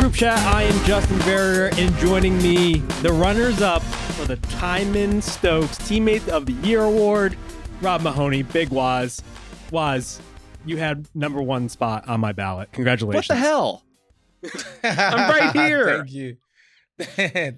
group chat, I am Justin Verrier, and joining me, the runners-up for the Timon Stokes Teammate of the Year Award, Rob Mahoney, Big Woz. Woz, you had number one spot on my ballot. Congratulations. What the hell? I'm right here. Thank you.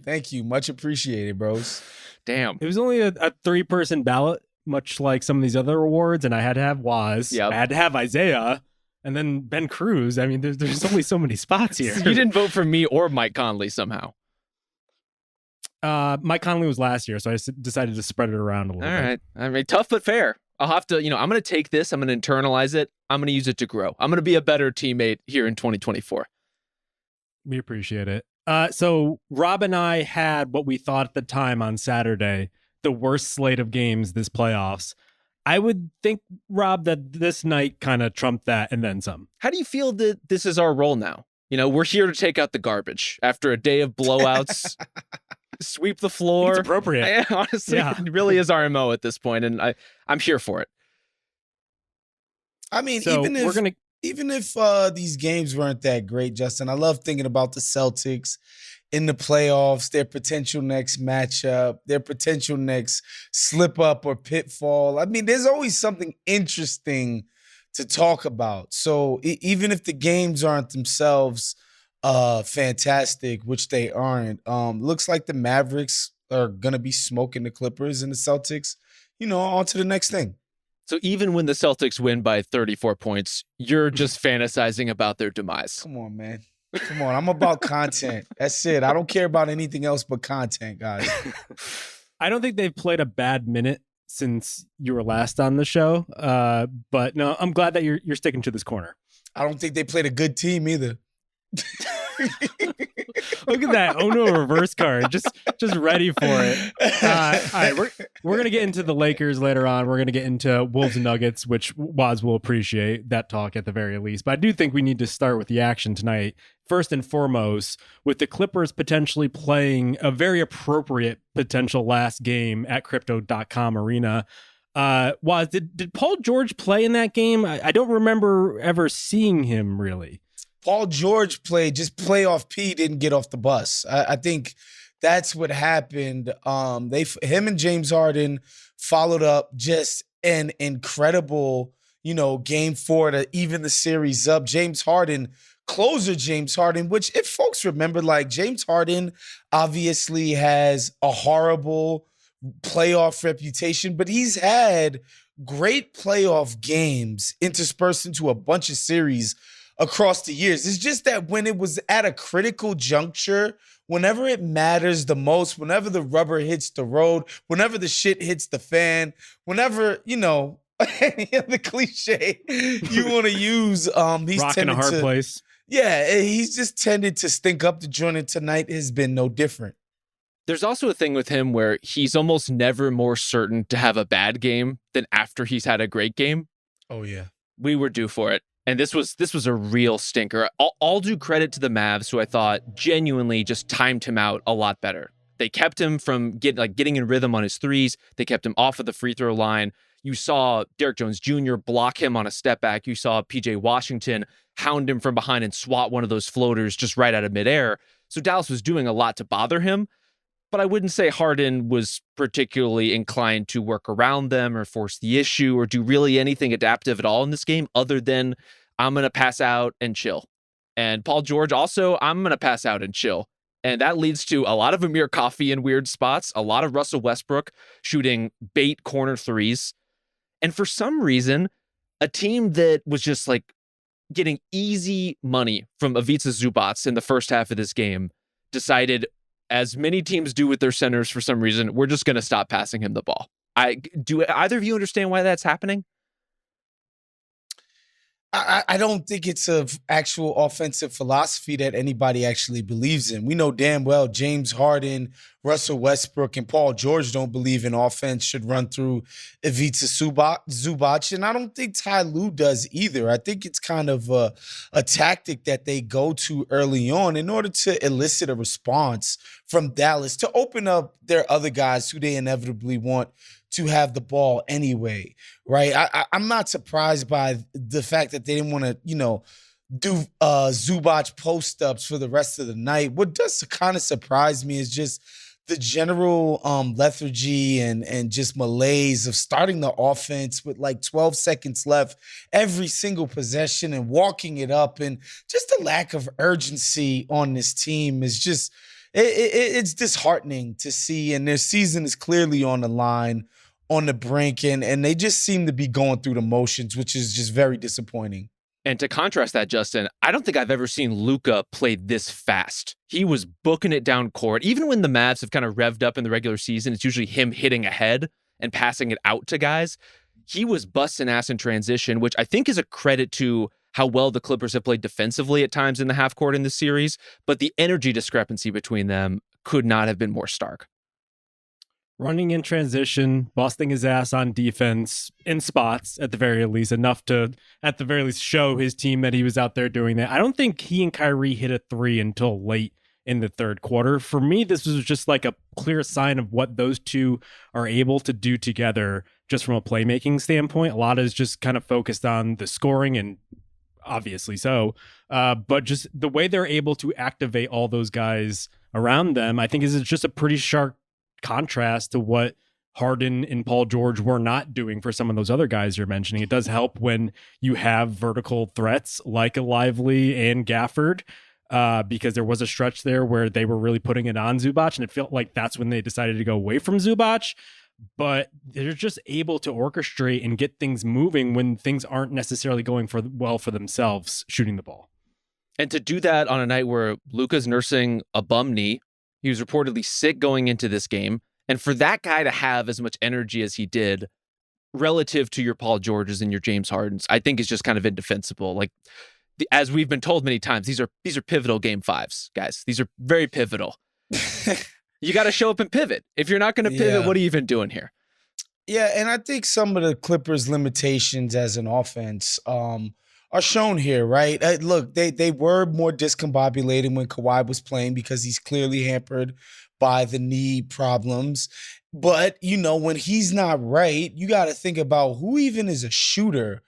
Thank you. Much appreciated, bros. Damn. It was only a three-person ballot, much like some of these other awards, and I had to have Woz. Yep. I had to have Isaiah, and then Ben Cruz. I mean, there's only so many spots here. You didn't vote for me or Mike Conley somehow. Mike Conley was last year, so I decided to spread it around a little bit. All right. I mean, tough but fair. I'll have to, I'm going to take this. I'm going to internalize it. I'm going to use it to grow. I'm going to be a better teammate here in 2024. We appreciate it. So Rob and I had what we thought at the time on Saturday, the worst slate of games this playoffs. I would think, Rob, that this night kind of trumped that and then some. How do you feel that this is our role now? We're here to take out the garbage after a day of blowouts, sweep the floor. It's appropriate. Honestly, Yeah. It really is our MO at this point, and I'm here for it. I mean, So even if these games weren't that great, Justin, I love thinking about the Celtics in the playoffs, their potential next matchup, their potential next slip up or pitfall. I mean, there's always something interesting to talk about. So even if the games aren't themselves fantastic, which they aren't, looks like the Mavericks are going to be smoking the Clippers, and the Celtics, on to the next thing. So even when the Celtics win by 34 points, you're just fantasizing about their demise. Come on, man. Come on. I'm about content. That's it. I don't care about anything else but content, guys. I don't think they've played a bad minute since you were last on the show. But no, I'm glad that you're sticking to this corner. I don't think they played a good team either. Look at that Ono reverse card, just ready for it. All right, we're gonna get into the Lakers later on. We're gonna get into Wolves and Nuggets, which Woz will appreciate that talk at the very least. But I do think we need to start with the action tonight. First and foremost, with the Clippers potentially playing a very appropriate potential last game at Crypto.com Arena. Woz, did Paul George play in that game? I don't remember ever seeing him really. Paul George played, just playoff P didn't get off the bus. I think that's what happened. Him and James Harden followed up just an incredible, game 4 to even the series up. Closer James Harden, which if folks remember, like James Harden obviously has a horrible playoff reputation, but he's had great playoff games interspersed into a bunch of series across the years. It's just that when it was at a critical juncture, whenever it matters the most, whenever the rubber hits the road, whenever the shit hits the fan, whenever, any other cliche you want to use, he's Rock in a hard place. Yeah, he's just tended to stink up the joint, and tonight has been no different. There's also a thing with him where he's almost never more certain to have a bad game than after he's had a great game. Oh, yeah. We were due for it. And this was a real stinker. I'll do credit to the Mavs, who I thought genuinely just timed him out a lot better. They kept him from getting in rhythm on his threes. They kept him off of the free throw line. You saw Derrick Jones Jr. block him on a step back. You saw PJ Washington hound him from behind and swat one of those floaters just right out of midair. So Dallas was doing a lot to bother him. But I wouldn't say Harden was particularly inclined to work around them or force the issue or do really anything adaptive at all in this game other than I'm going to pass out and chill. And Paul George also, I'm going to pass out and chill. And that leads to a lot of Amir Coffey in weird spots, a lot of Russell Westbrook shooting bait corner threes. And for some reason, a team that was just getting easy money from Ivica Zubac in the first half of this game decided, as many teams do with their centers for some reason, we're just going to stop passing him the ball. Do either of you understand why that's happening? I don't think it's an actual offensive philosophy that anybody actually believes in. We know damn well James Harden, Russell Westbrook, and Paul George don't believe in offense should run through Ivica Zubac, and I don't think Ty Lue does either. I think it's kind of a tactic that they go to early on in order to elicit a response from Dallas to open up their other guys who they inevitably want to have the ball anyway, right? I'm not surprised by the fact that they didn't want to, do Zubac post-ups for the rest of the night. What does kind of surprise me is just the general lethargy and just malaise of starting the offense with like 12 seconds left every single possession and walking it up, and just the lack of urgency on this team is just it's disheartening to see. And their season is clearly on the line, on the brink, and they just seem to be going through the motions, which is just very disappointing. And to contrast that, Justin, I don't think I've ever seen Luka play this fast. He was booking it down court. Even when the Mavs have kind of revved up in the regular season, it's usually him hitting ahead and passing it out to guys. He was busting ass in transition, which I think is a credit to how well the Clippers have played defensively at times in the half court in this series. But the energy discrepancy between them could not have been more stark. Running in transition, busting his ass on defense in spots, at the very least, enough to, at the very least, show his team that he was out there doing that. I don't think he and Kyrie hit a three until late in the third quarter. For me, this was just like a clear sign of what those two are able to do together just from a playmaking standpoint. A lot is just kind of focused on the scoring, and obviously so, but just the way they're able to activate all those guys around them, I think is just a pretty sharp contrast to what Harden and Paul George were not doing for some of those other guys you're mentioning. It does help when you have vertical threats like a Lively and Gafford, because there was a stretch there where they were really putting it on Zubac, and it felt like that's when they decided to go away from Zubac. But they're just able to orchestrate and get things moving when things aren't necessarily going well for themselves shooting the ball. And to do that on a night where Luka's nursing a bum knee, he was reportedly sick going into this game. And for that guy to have as much energy as he did relative to your Paul Georges and your James Hardens, I think is just kind of indefensible. Like, as we've been told many times, these are pivotal game fives, guys. These are very pivotal. You got to show up and pivot. If you're not going to pivot, what are you even doing here? Yeah, and I think some of the Clippers' limitations as an offense are shown here, right? Look, they were more discombobulated when Kawhi was playing because he's clearly hampered by the knee problems. But, you know, when he's not right, you got to think about who even is a shooter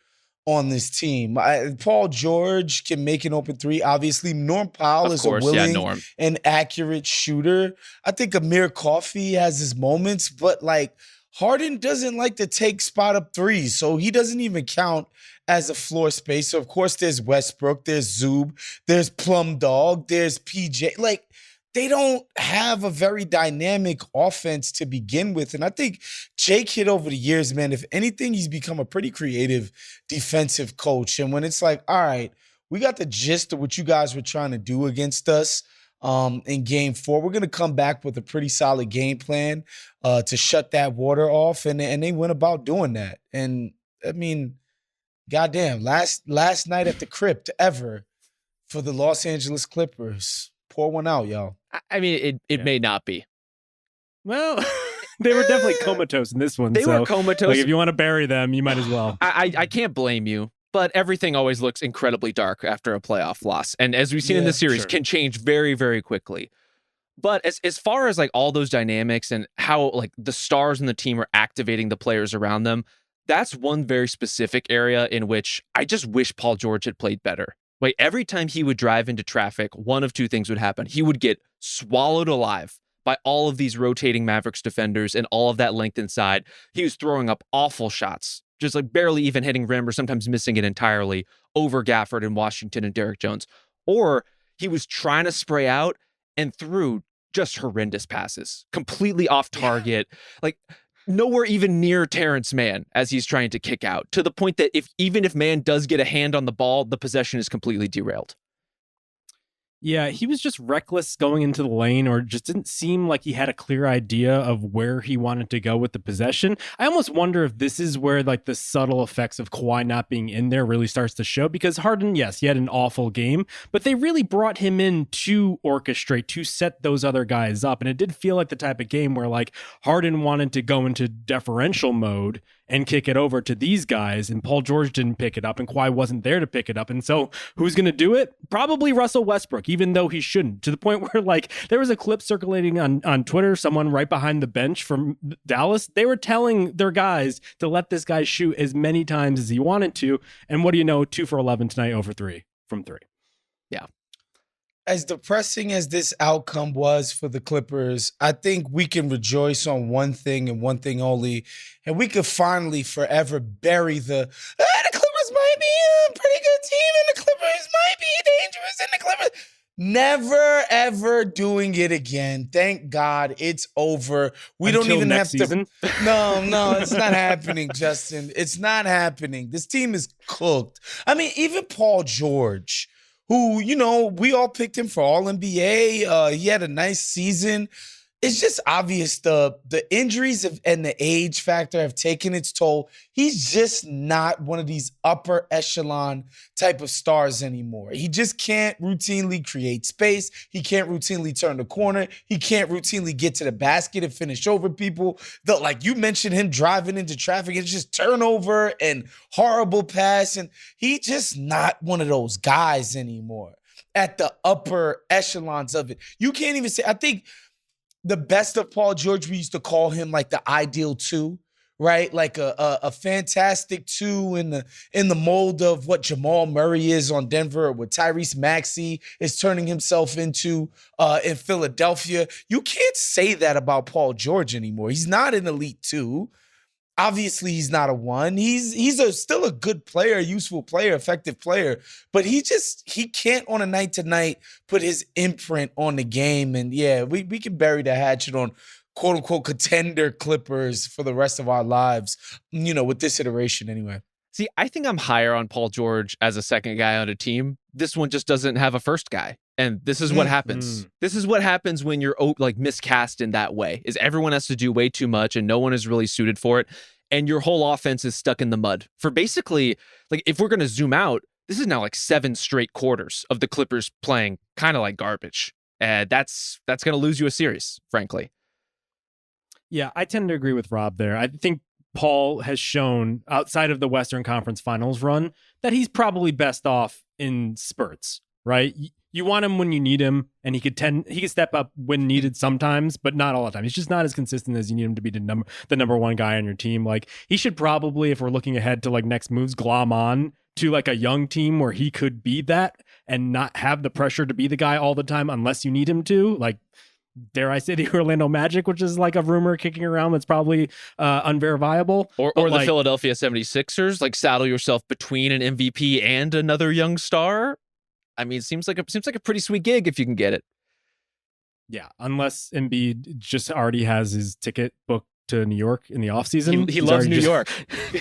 on this team. Paul George can make an open three. Obviously, Norm Powell is a willing and accurate shooter. I think Amir Coffey has his moments, but like Harden doesn't like to take spot up threes, so he doesn't even count as a floor spacer. Of course, there's Westbrook, there's Zub, there's Plum Dog, there's PJ. Like, they don't have a very dynamic offense to begin with. And I think Jake hit over the years, man, if anything, he's become a pretty creative defensive coach. And when it's like, all right, we got the gist of what you guys were trying to do against us in game 4, we're going to come back with a pretty solid game plan to shut that water off. And they went about doing that. And I mean, goddamn, last night at the crypt ever for the Los Angeles Clippers. Pour one out, y'all. I mean, it may not be. Well, they were definitely comatose in this one. They were comatose. Like, if you want to bury them, you might as well. I can't blame you, but everything always looks incredibly dark after a playoff loss. And as we've seen in this series, can change very, very quickly. But as far as like all those dynamics and how like the stars in the team are activating the players around them, that's one very specific area in which I just wish Paul George had played better. Like, every time he would drive into traffic, one of two things would happen. He would get swallowed alive by all of these rotating Mavericks defenders and all of that length inside. He was throwing up awful shots, just like barely even hitting rim or sometimes missing it entirely over Gafford and Washington and Derek Jones. Or he was trying to spray out and threw just horrendous passes, completely off target. Like, nowhere even near Terrence Mann as he's trying to kick out, to the point that even if Mann does get a hand on the ball, the possession is completely derailed. Yeah, he was just reckless going into the lane, or just didn't seem like he had a clear idea of where he wanted to go with the possession. I almost wonder if this is where like the subtle effects of Kawhi not being in there really starts to show, because Harden, yes, he had an awful game, but they really brought him in to orchestrate, to set those other guys up. And it did feel like the type of game where like Harden wanted to go into deferential mode and kick it over to these guys, and Paul George didn't pick it up, and Kawhi wasn't there to pick it up. And so who's going to do it? Probably Russell Westbrook, even though he shouldn't, to the point where like there was a clip circulating on Twitter, someone right behind the bench from Dallas, they were telling their guys to let this guy shoot as many times as he wanted to. And what do you know? 2 for 11 tonight, over 3 from 3. As depressing as this outcome was for the Clippers, I think we can rejoice on one thing and one thing only, and we could finally forever bury the Clippers might be a pretty good team, and the Clippers might be dangerous, and the Clippers never ever doing it again. Thank God it's over. We don't even have season. No, it's not happening, Justin. It's not happening. This team is cooked. I mean, even Paul George, who, we all picked him for All-NBA. He had a nice season. It's just obvious the injuries and the age factor have taken its toll. He's just not one of these upper echelon type of stars anymore. He just can't routinely create space. He can't routinely turn the corner. He can't routinely get to the basket and finish over people. Like you mentioned him driving into traffic, it's just turnover and horrible pass. And he's just not one of those guys anymore at the upper echelons of it. You can't even say, I think the best of Paul George, we used to call him like the ideal 2, right? Like a fantastic 2 in the mold of what Jamal Murray is on Denver, or what Tyrese Maxey is turning himself into in Philadelphia. You can't say that about Paul George anymore. He's not an elite 2. Obviously, he's not a 1. He's still a good player, useful player, effective player, but he can't on a night-to-night put his imprint on the game. And yeah, we can bury the hatchet on quote-unquote contender Clippers for the rest of our lives, with this iteration anyway. See, I think I'm higher on Paul George as a second guy on a team. This one just doesn't have a first guy. And this is what happens. This is what happens when you're miscast in that way, is everyone has to do way too much and no one is really suited for it. And your whole offense is stuck in the mud for basically, if we're going to zoom out, this is now 7 straight quarters of the Clippers playing kind of like garbage. That's going to lose you a series, frankly. Yeah, I tend to agree with Rob there. I think Paul has shown outside of the Western Conference Finals run that he's probably best off in spurts, right? You want him when you need him, and he could step up when needed sometimes, but not all the time. He's just not as consistent as you need him to be the number 1 guy on your team. He should probably, if we're looking ahead to next moves, glom on to a young team where he could be that and not have the pressure to be the guy all the time unless you need him to. Dare I say the Orlando Magic, which is a rumor kicking around that's probably unverifiable. Or the Philadelphia 76ers, saddle yourself between an MVP and another young star. I mean, it seems like a pretty sweet gig if you can get it. Yeah, unless Embiid just already has his ticket booked to New York in the offseason. He loves New York.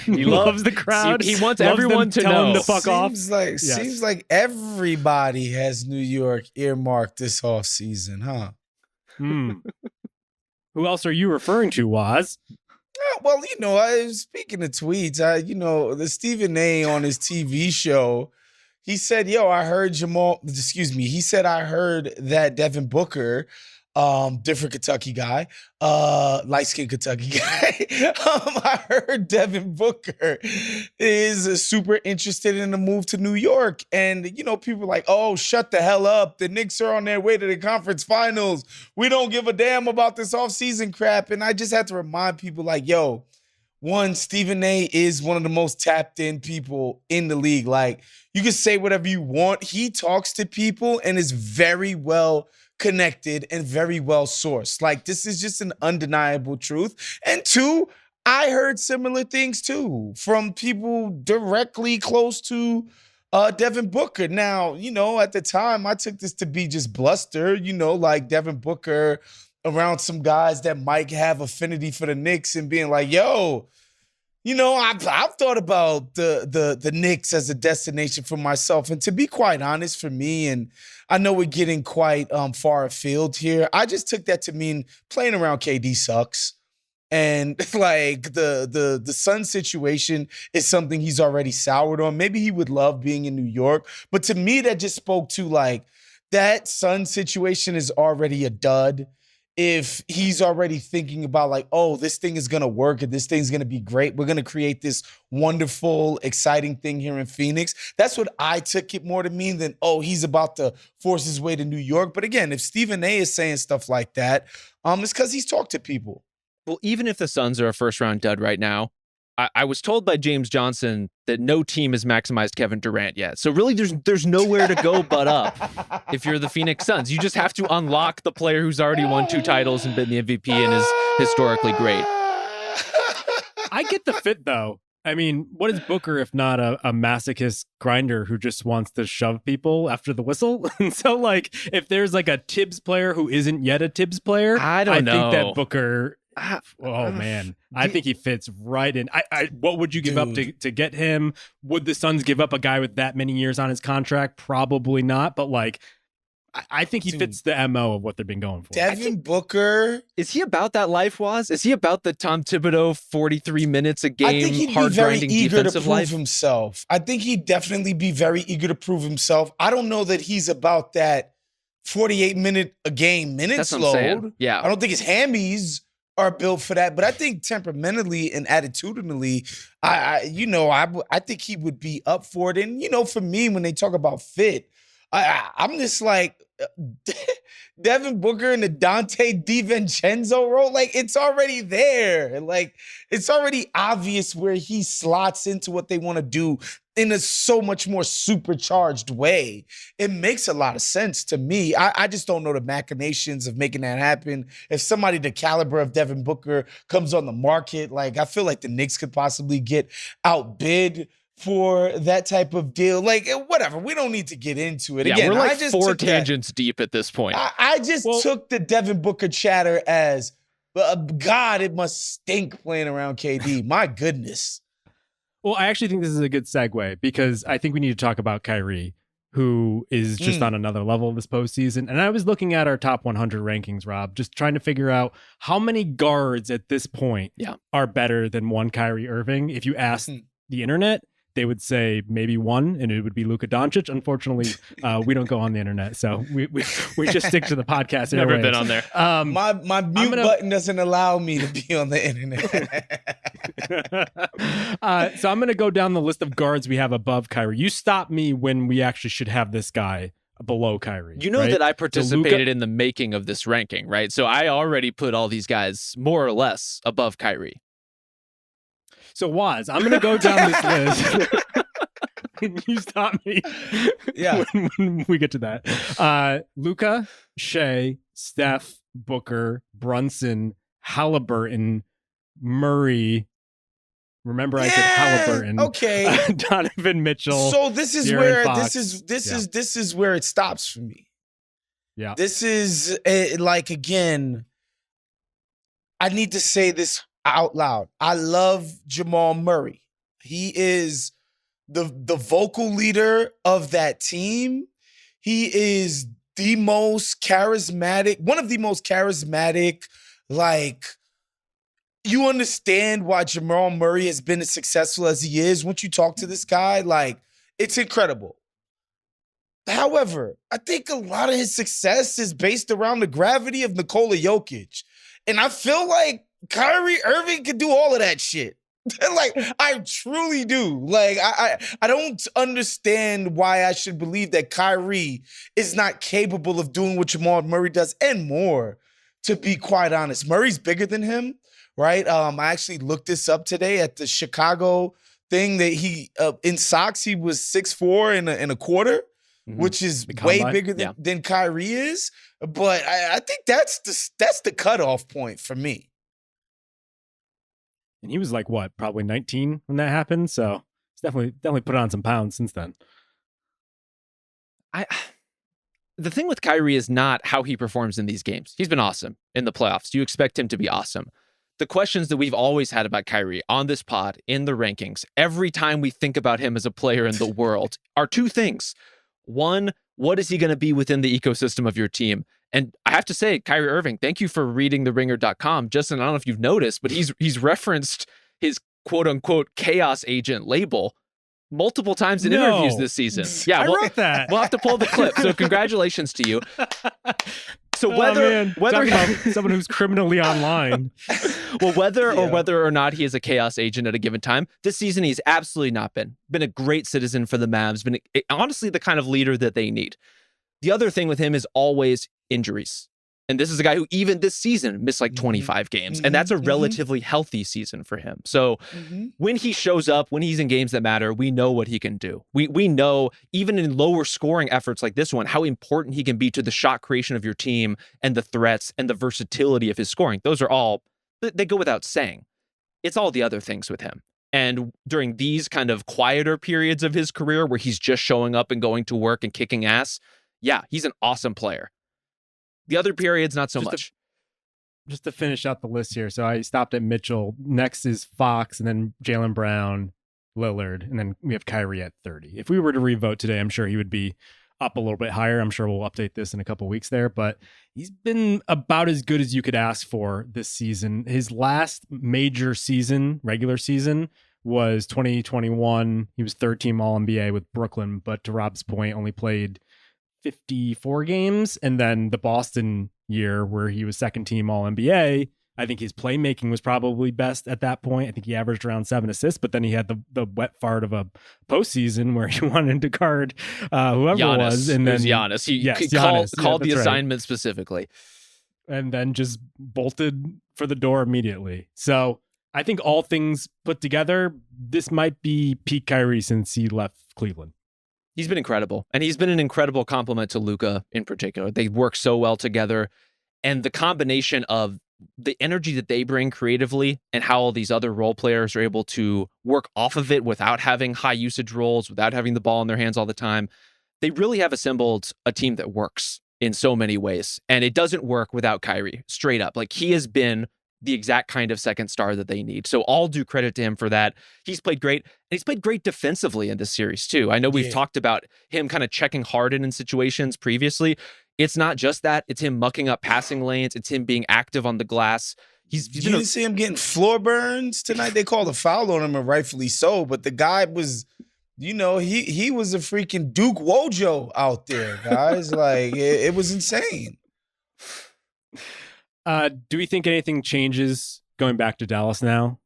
He loves the crowd. He wants everyone to know. Him to fuck off. Seems like everybody has New York earmarked this offseason, huh? Who else are you referring to, Woz? Well, I was speaking of tweets. The Stephen A. on his TV show, he said, I heard he said, I heard that Devin Booker, different Kentucky guy, light-skinned Kentucky guy. I heard Devin Booker is super interested in a move to New York. And, people are like, oh, shut the hell up. The Knicks are on their way to the conference finals. We don't give a damn about this offseason crap. And I just had to remind people one, Stephen A. is one of the most tapped in people in the league. You can say whatever you want. He talks to people and is very well connected and very well sourced. This is just an undeniable truth. And 2, I heard similar things too from people directly close to Devin Booker. Now, at the time, I took this to be just bluster, Devin Booker around some guys that might have affinity for the Knicks and being like, yo, I've thought about the Knicks as a destination for myself. And to be quite honest, for me, and I know we're getting quite far afield here, I just took that to mean playing around KD sucks. And the Sun situation is something he's already soured on. Maybe he would love being in New York. But to me, that just spoke to that Sun situation is already a dud. If he's already thinking about oh, this thing is going to work and this thing's going to be great, we're going to create this wonderful, exciting thing here in Phoenix. That's what I took it more to mean than, oh, he's about to force his way to New York. But again, if Stephen A. is saying stuff like that, it's because he's talked to people. Well, even if the Suns are a first-round dud right now, I was told by James Johnson that no team has maximized Kevin Durant yet. So really, there's nowhere to go but up if you're the Phoenix Suns. You just have to unlock the player who's already won 2 titles and been the MVP and is historically great. I get the fit, though. I mean, what is Booker if not a masochist grinder who just wants to shove people after the whistle? And so, like, if there's like a Tibbs player who isn't yet a Tibbs player, I don't know. think that Booker... Oh man, I think he fits right in. What would you give up to get him? Would the Suns give up a guy with that many years on his contract? Probably not. But like, I think he fits the MO of what they've been going for. Devin Booker, is he about that life? Is he about the Tom Thibodeau 43 minutes a game? I think he'd be hard very grinding eager to defensive prove life? himself. I think he'd definitely be very eager to prove himself. I don't know that he's about that 48-minute a game minutes That's what I'm saying. load. Yeah, I don't think his hammies are built for that, but I think temperamentally and attitudinally, I think he would be up for it. And for me, when they talk about fit, I'm just like Devin Booker in the Dante DiVincenzo role. Like, it's already there. Like, it's already obvious where he slots into what they want to do in a so much more supercharged way. It makes a lot of sense to me. I just don't know the machinations of making that happen. If somebody the caliber of Devin Booker comes on the market, like, I feel like the Knicks could possibly get outbid for that type of deal. Like, whatever. We don't need to get into it. Yeah, Again, we're like I just 4 took tangents deep at this point. I just took the Devin Booker chatter as, God, it must stink playing around KD. My goodness. Well, I actually think this is a good segue because I think we need to talk about Kyrie, who is just on another level this postseason. And I was looking at our top 100 rankings, Rob, just trying to figure out how many guards at this point are better than one Kyrie Irving. If you ask the internet, they would say maybe one, and it would be Luka Doncic. Unfortunately, we don't go on the internet, so we just stick to the podcast. Never airwaves. been on there. My mute button doesn't allow me to be on the internet. So I'm going to go down the list of guards we have above Kyrie. You stop me when we actually should have this guy below Kyrie. You know, right? that I participated in the making of this ranking, right? So I already put all these guys more or less above Kyrie. So Woz, I'm going to go down this list. Can you stop me? Yeah. when we get to that. Luka, Shea, Steph, Booker, Brunson, Halliburton, Murray. Remember, I said Halliburton. Okay. Donovan Mitchell. So this is De'Aaron where Fox. this is where it stops for me. Yeah. This is like, again, I need to say this out loud. I love Jamal Murray. He is the vocal leader of that team. He is the most charismatic, one of the most charismatic, like, you understand why Jamal Murray has been as successful as he is. Once you talk to this guy, like, it's incredible. However, I think a lot of his success is based around the gravity of Nikola Jokic. And I feel like Kyrie Irving could do all of that shit. Like, I truly do. Like, I don't understand why I should believe that Kyrie is not capable of doing what Jamal Murray does and more, to be quite honest. Murray's bigger than him, right? I actually looked this up today at the Chicago thing that he, in socks, he was 6'4" and a quarter, which is way bigger than Kyrie is. But I think that's the cutoff point for me. And he was like, what, probably 19 when that happened? So he's definitely put on some pounds since then. The thing with Kyrie is not how he performs in these games. He's been awesome in the playoffs. You expect him to be awesome. The questions that we've always had about Kyrie on this pod, in the rankings, every time we think about him as a player in the world, are 2 things. One, what is he going to be within the ecosystem of your team? And I have to say, Kyrie Irving, thank you for reading theringer.com. Justin, I don't know if you've noticed, but he's referenced his quote-unquote chaos agent label multiple times in interviews this season. Yeah, I wrote that. We'll have to pull the clip. So congratulations to you. So whether about someone who's criminally online, well, whether or not he is a chaos agent at a given time, this season he's absolutely not been a great citizen for the Mavs, been honestly the kind of leader that they need. The other thing with him is always injuries. And this is a guy who even this season missed like 25 games. And that's a relatively healthy season for him. So when he shows up, when he's in games that matter, we know what he can do. We know, even in lower scoring efforts like this one, how important he can be to the shot creation of your team and the threats and the versatility of his scoring. Those are all, they go without saying. It's all the other things with him. And during these kind of quieter periods of his career where he's just showing up and going to work and kicking ass, yeah, he's an awesome player. The other periods, not so much. Just to finish out the list here. So I stopped at Mitchell. Next is Fox, and then Jaylen Brown, Lillard, and then we have Kyrie at 30. If we were to revote today, I'm sure he would be up a little bit higher. I'm sure we'll update this in a couple weeks there, but he's been about as good as you could ask for this season. His last major season, regular season, was 2021. He was third team All-NBA with Brooklyn, but to Rob's point, only played 54 games. And then the Boston year where he was second team All-NBA, I think his playmaking was probably best at that point. I think he averaged around 7 assists, but then he had the wet fart of a postseason where he wanted to guard whoever Giannis, it was. And then Giannis. He Giannis. called the That's assignment specifically. And then just bolted for the door immediately. So I think all things put together, this might be peak Kyrie since he left Cleveland. He's been incredible. And he's been an incredible compliment to Luka in particular. They work so well together. And the combination of the energy that they bring creatively and how all these other role players are able to work off of it without having high usage roles, without having the ball in their hands all the time, they really have assembled a team that works in so many ways. And it doesn't work without Kyrie, straight up. Like, he has been the exact kind of second star that they need. So all due credit to him for that. He's played great, and he's played great defensively in this series too. I know we've talked about him kind of checking Harden in situations previously. It's not just that. It's him mucking up passing lanes. It's him being active on the glass. You didn't see him getting floor burns tonight? They called a foul on him, and rightfully so, but the guy was, he was a freaking Duke Wojo out there, guys. Like, it was insane. Do we think anything changes going back to Dallas now?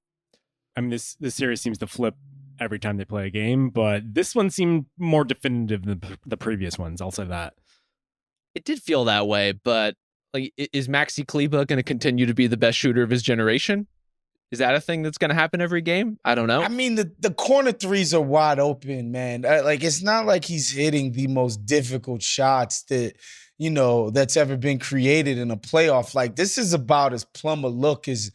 I mean, this series seems to flip every time they play a game, but this one seemed more definitive than the previous ones. I'll say that. It did feel that way, but like, is Maxi Kleber going to continue to be the best shooter of his generation? Is that a thing that's going to happen every game? I don't know. I mean, the corner threes are wide open, man. Like, it's not like he's hitting the most difficult shots that, that's ever been created in a playoff. Like, this is about as plumb a look as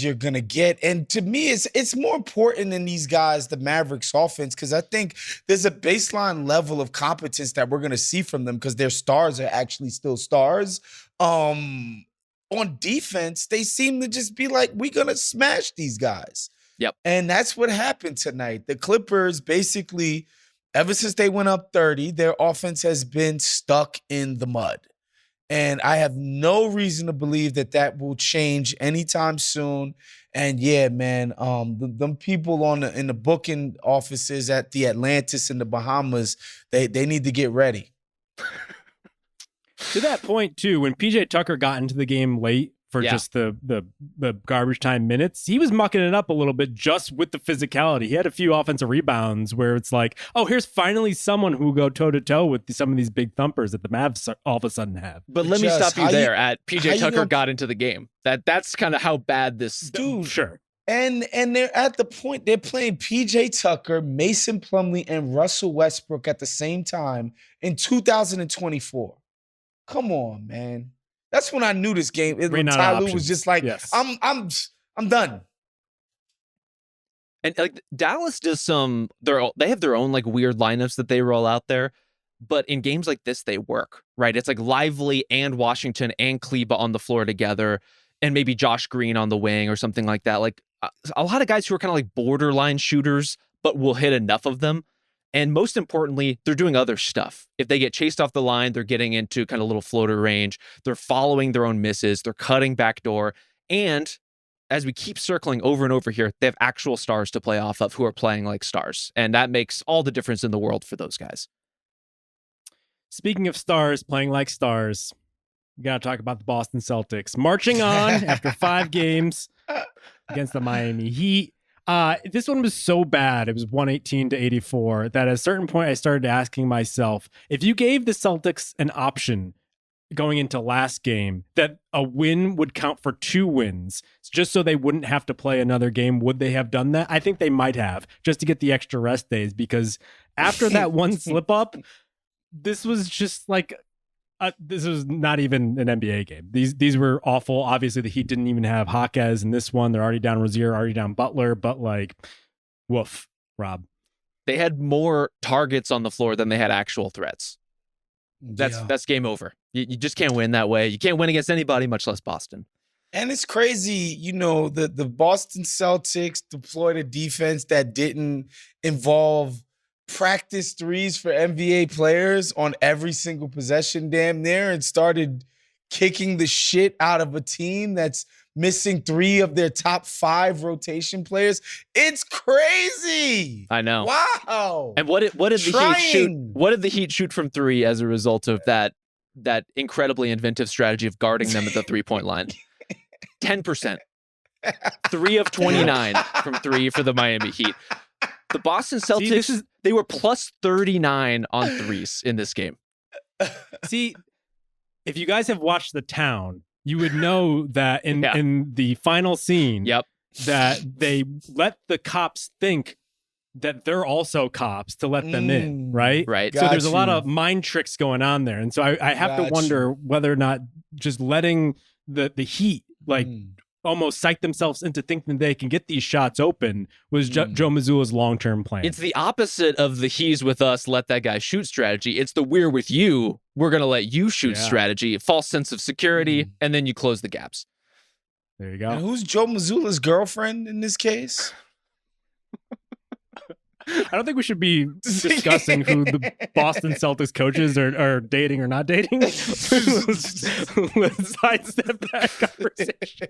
you're going to get. And to me, it's more important in these guys, the Mavericks offense, because I think there's a baseline level of competence that we're going to see from them because their stars are actually still stars. On defense, they seem to just be like, we're going to smash these guys. Yep. And that's what happened tonight. The Clippers basically, ever since they went up 30, their offense has been stuck in the mud. And I have no reason to believe that will change anytime soon. And yeah, man, them people in the booking offices at the Atlantis in the Bahamas, they need to get ready. To that point, too, when PJ Tucker got into the game late for just the garbage time minutes, he was mucking it up a little bit just with the physicality. He had a few offensive rebounds where it's like, oh, here's finally someone who will go toe-to-toe with some of these big thumpers that the Mavs all of a sudden have. But let me stop you there at PJ Tucker got into the game. That's kind of how bad this... Dude, sure. And they're at the point, they're playing PJ Tucker, Mason Plumlee, and Russell Westbrook at the same time in 2024. Come on, man. That's when I knew this game. When Ty Lue was just like, yes. I'm done. And like Dallas does they have their own like weird lineups that they roll out there, but in games like this they work, right? It's like Lively and Washington and Kleber on the floor together, and maybe Josh Green on the wing or something like that. Like a lot of guys who are kind of like borderline shooters, but will hit enough of them. And most importantly, they're doing other stuff. If they get chased off the line, they're getting into kind of little floater range. They're following their own misses. They're cutting backdoor. And as we keep circling over and over here, they have actual stars to play off of who are playing like stars. And that makes all the difference in the world for those guys. Speaking of stars playing like stars, we got to talk about the Boston Celtics marching on after 5 games against the Miami Heat. This one was so bad. It was 118-84 that at a certain point I started asking myself, if you gave the Celtics an option, going into last game that a win would count for 2 wins just so they wouldn't have to play another game. Would they have done that? I think they might have, just to get the extra rest days, because after that one slip up, this was just like this was not even an NBA game. These were awful. Obviously, the Heat didn't even have Jaquez in this one. They're already down Rozier, already down Butler, but like, woof, Rob. They had more targets on the floor than they had actual threats. That's game over. You just can't win that way. You can't win against anybody, much less Boston. And it's crazy, the Boston Celtics deployed a defense that didn't involve practice threes for NBA players on every single possession damn near, and started kicking the shit out of a team that's missing 3 of their top 5 rotation players. It's crazy. I know. Wow. And what did the Heat shoot? What did the Heat shoot from 3 as a result of that incredibly inventive strategy of guarding them at the 3-point line? 10%. 3 of 29 from 3 for the Miami Heat. The Boston Celtics, they were plus 39 on threes in this game. See, if you guys have watched The Town, you would know that in the final scene, that they let the cops think that they're also cops to let them in, right? Right. So there's a lot of mind tricks going on there. And so I have to wonder whether or not just letting the Heat almost psych themselves into thinking they can get these shots open was Joe Mazzulla's long-term plan. It's the opposite of the he's with us, let that guy shoot strategy. It's the we're with you, we're going to let you shoot strategy, false sense of security, and then you close the gaps. There you go. And who's Joe Mazzulla's girlfriend in this case? I don't think we should be discussing who the Boston Celtics coaches are dating or not dating. Let's sidestep that conversation.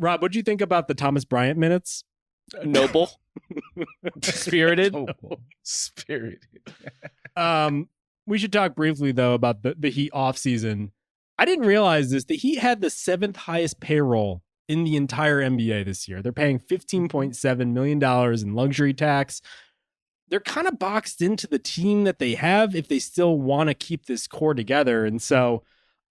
Rob, what do you think about the Thomas Bryant minutes? Noble. Spirited. Spirited. We should talk briefly, though, about the Heat offseason. I didn't realize this. The Heat had the 7th highest payroll in the entire NBA this year. They're paying $15.7 million in luxury tax. They're kind of boxed into the team that they have if they still want to keep this core together. And so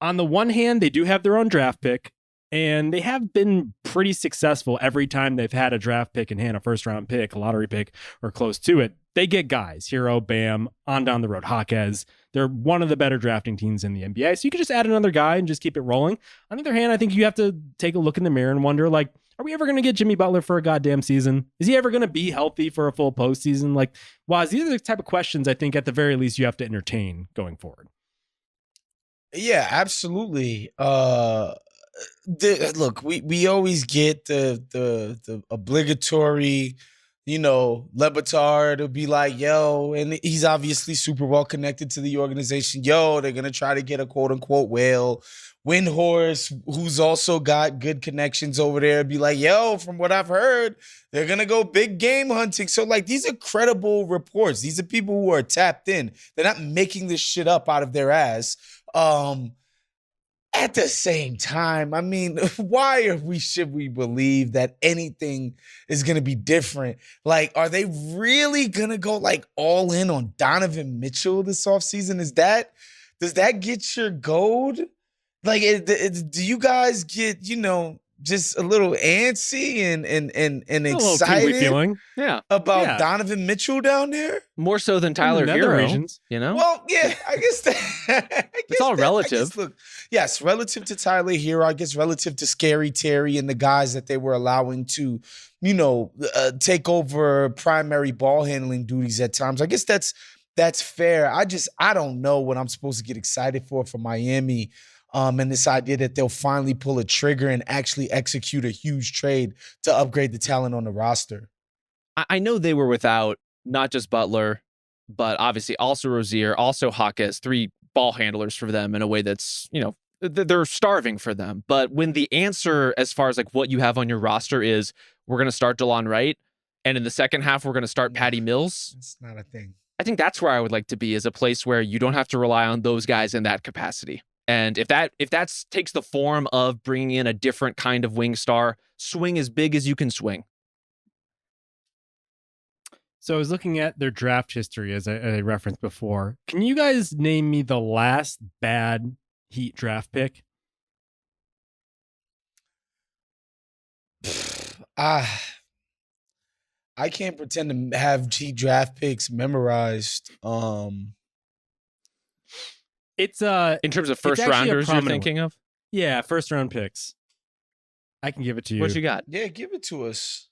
on the one hand, they do have their own draft pick, and they have been pretty successful every time they've had a draft pick in hand, a first-round pick, a lottery pick, or close to it. They get guys, Hero, Bam, on down the road, Jaquez. They're one of the better drafting teams in the NBA. So you could just add another guy and just keep it rolling. On the other hand, I think you have to take a look in the mirror and wonder, like, are we ever going to get Jimmy Butler for a goddamn season? Is he ever going to be healthy for a full postseason? Like, Woz, these are the type of questions I think at the very least you have to entertain going forward. Yeah, absolutely. Look, we always get the obligatory, Lebitard will be like, yo, and he's obviously super well connected to the organization. Yo, they're going to try to get a quote unquote whale. Windhorse, who's also got good connections over there, be like, yo, from what I've heard, they're going to go big game hunting. So, like, these are credible reports. These are people who are tapped in. They're not making this shit up out of their ass. At the same time, I mean, should we believe that anything is going to be different? Like, are they really going to go like all in on Donovan Mitchell this offseason? Does that get your gold? Like, do you guys get, just a little antsy and excited feeling. about Donovan Mitchell down there? More so than Tyler Hero, regions. Well, yeah, I guess that. It's all relative. Yes, relative to Tyler Hero, I guess relative to Scary Terry and the guys that they were allowing to, take over primary ball handling duties at times. I guess that's fair. I don't know what I'm supposed to get excited for Miami. And this idea that they'll finally pull a trigger and actually execute a huge trade to upgrade the talent on the roster. I know they were without not just Butler, but obviously also Rozier, also Jaquez, 3 ball handlers for them in a way that's, they're starving for them. But when the answer as far as like what you have on your roster is, we're going to start DeLon Wright, and in the second half, we're going to start Patty Mills. It's not a thing. I think that's where I would like to be, is a place where you don't have to rely on those guys in that capacity. And if that takes the form of bringing in a different kind of wing star, swing as big as you can swing. So I was looking at their draft history as I referenced before. Can you guys name me the last bad Heat draft pick? I can't pretend to have Heat draft picks memorized. It's In terms of first actually a rounders, you're prominent thinking of? yeah, first round picks. I can give it to you. What you got? Yeah, give it to us.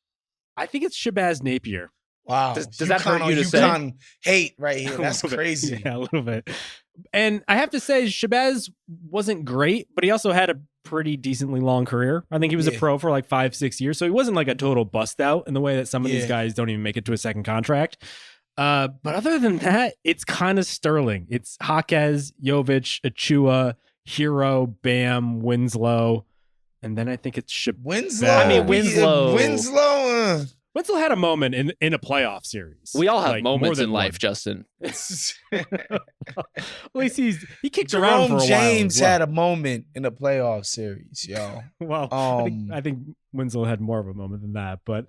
I think it's Shabazz Napier. Wow. Does that hurt you to say? UConn hate right here. That's A little bit. crazy. Yeah, a little bit. And I have to say, Shabazz wasn't great, but he also had a pretty decently long career. I think he was a Yeah. pro for like 5-6 years. So he wasn't like a total bust out in the way that some of these Yeah. guys don't even make it to a second contract. But other than that, it's kind of sterling. It's Jaquez, Jovic, Achua, Hero, Bam, Winslow. And then I think it's Winslow. I mean, Winslow. Winslow. Winslow had a moment in a playoff series. We all have Like, more moments than in life, one. Justin. At least he kicked around for a Jerome while. James as well. had a moment in a playoff series, yo. Well, Um, I think Winslow had more of a moment than that, but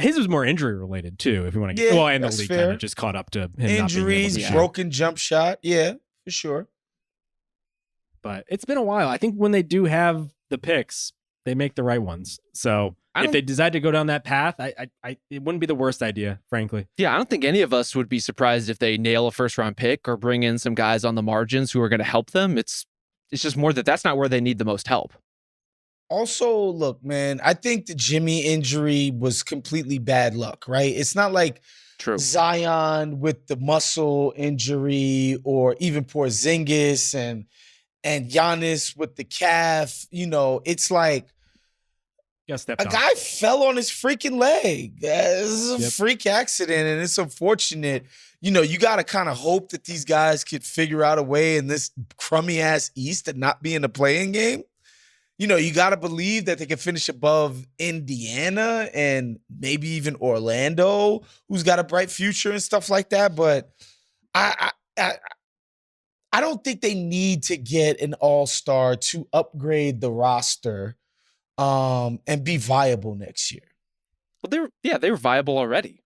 his was more injury related too. If you want to Yeah, get and the that's league fair. kind of just caught up to him. Injuries, not being able to shoot. broken jump shot. Yeah, for sure. But it's been a while. I think when they do have the picks, they make the right ones. So I if don't- they decide to go down that path, it wouldn't be the worst idea, frankly. Yeah, I don't think any of us would be surprised if they nail a first round pick or bring in some guys on the margins who are going to help them. It's just more that that's not where they need the most help. Also, look, man, I think the Jimmy injury was completely bad luck, right? It's not like True. Zion with the muscle injury or even Porzingis and Giannis with the calf. You know, it's like Got stepped a on. guy fell on his freaking leg. This is a Yep. freak accident, and it's unfortunate. You know, you got to kind of hope that these guys could figure out a way in this crummy ass East to not be in the playing game. You know, you got to believe that they can finish above Indiana and maybe even Orlando, who's got a bright future and stuff like that. But I don't think they need to get an all-star to upgrade the roster and be viable next year. Well, they were viable already.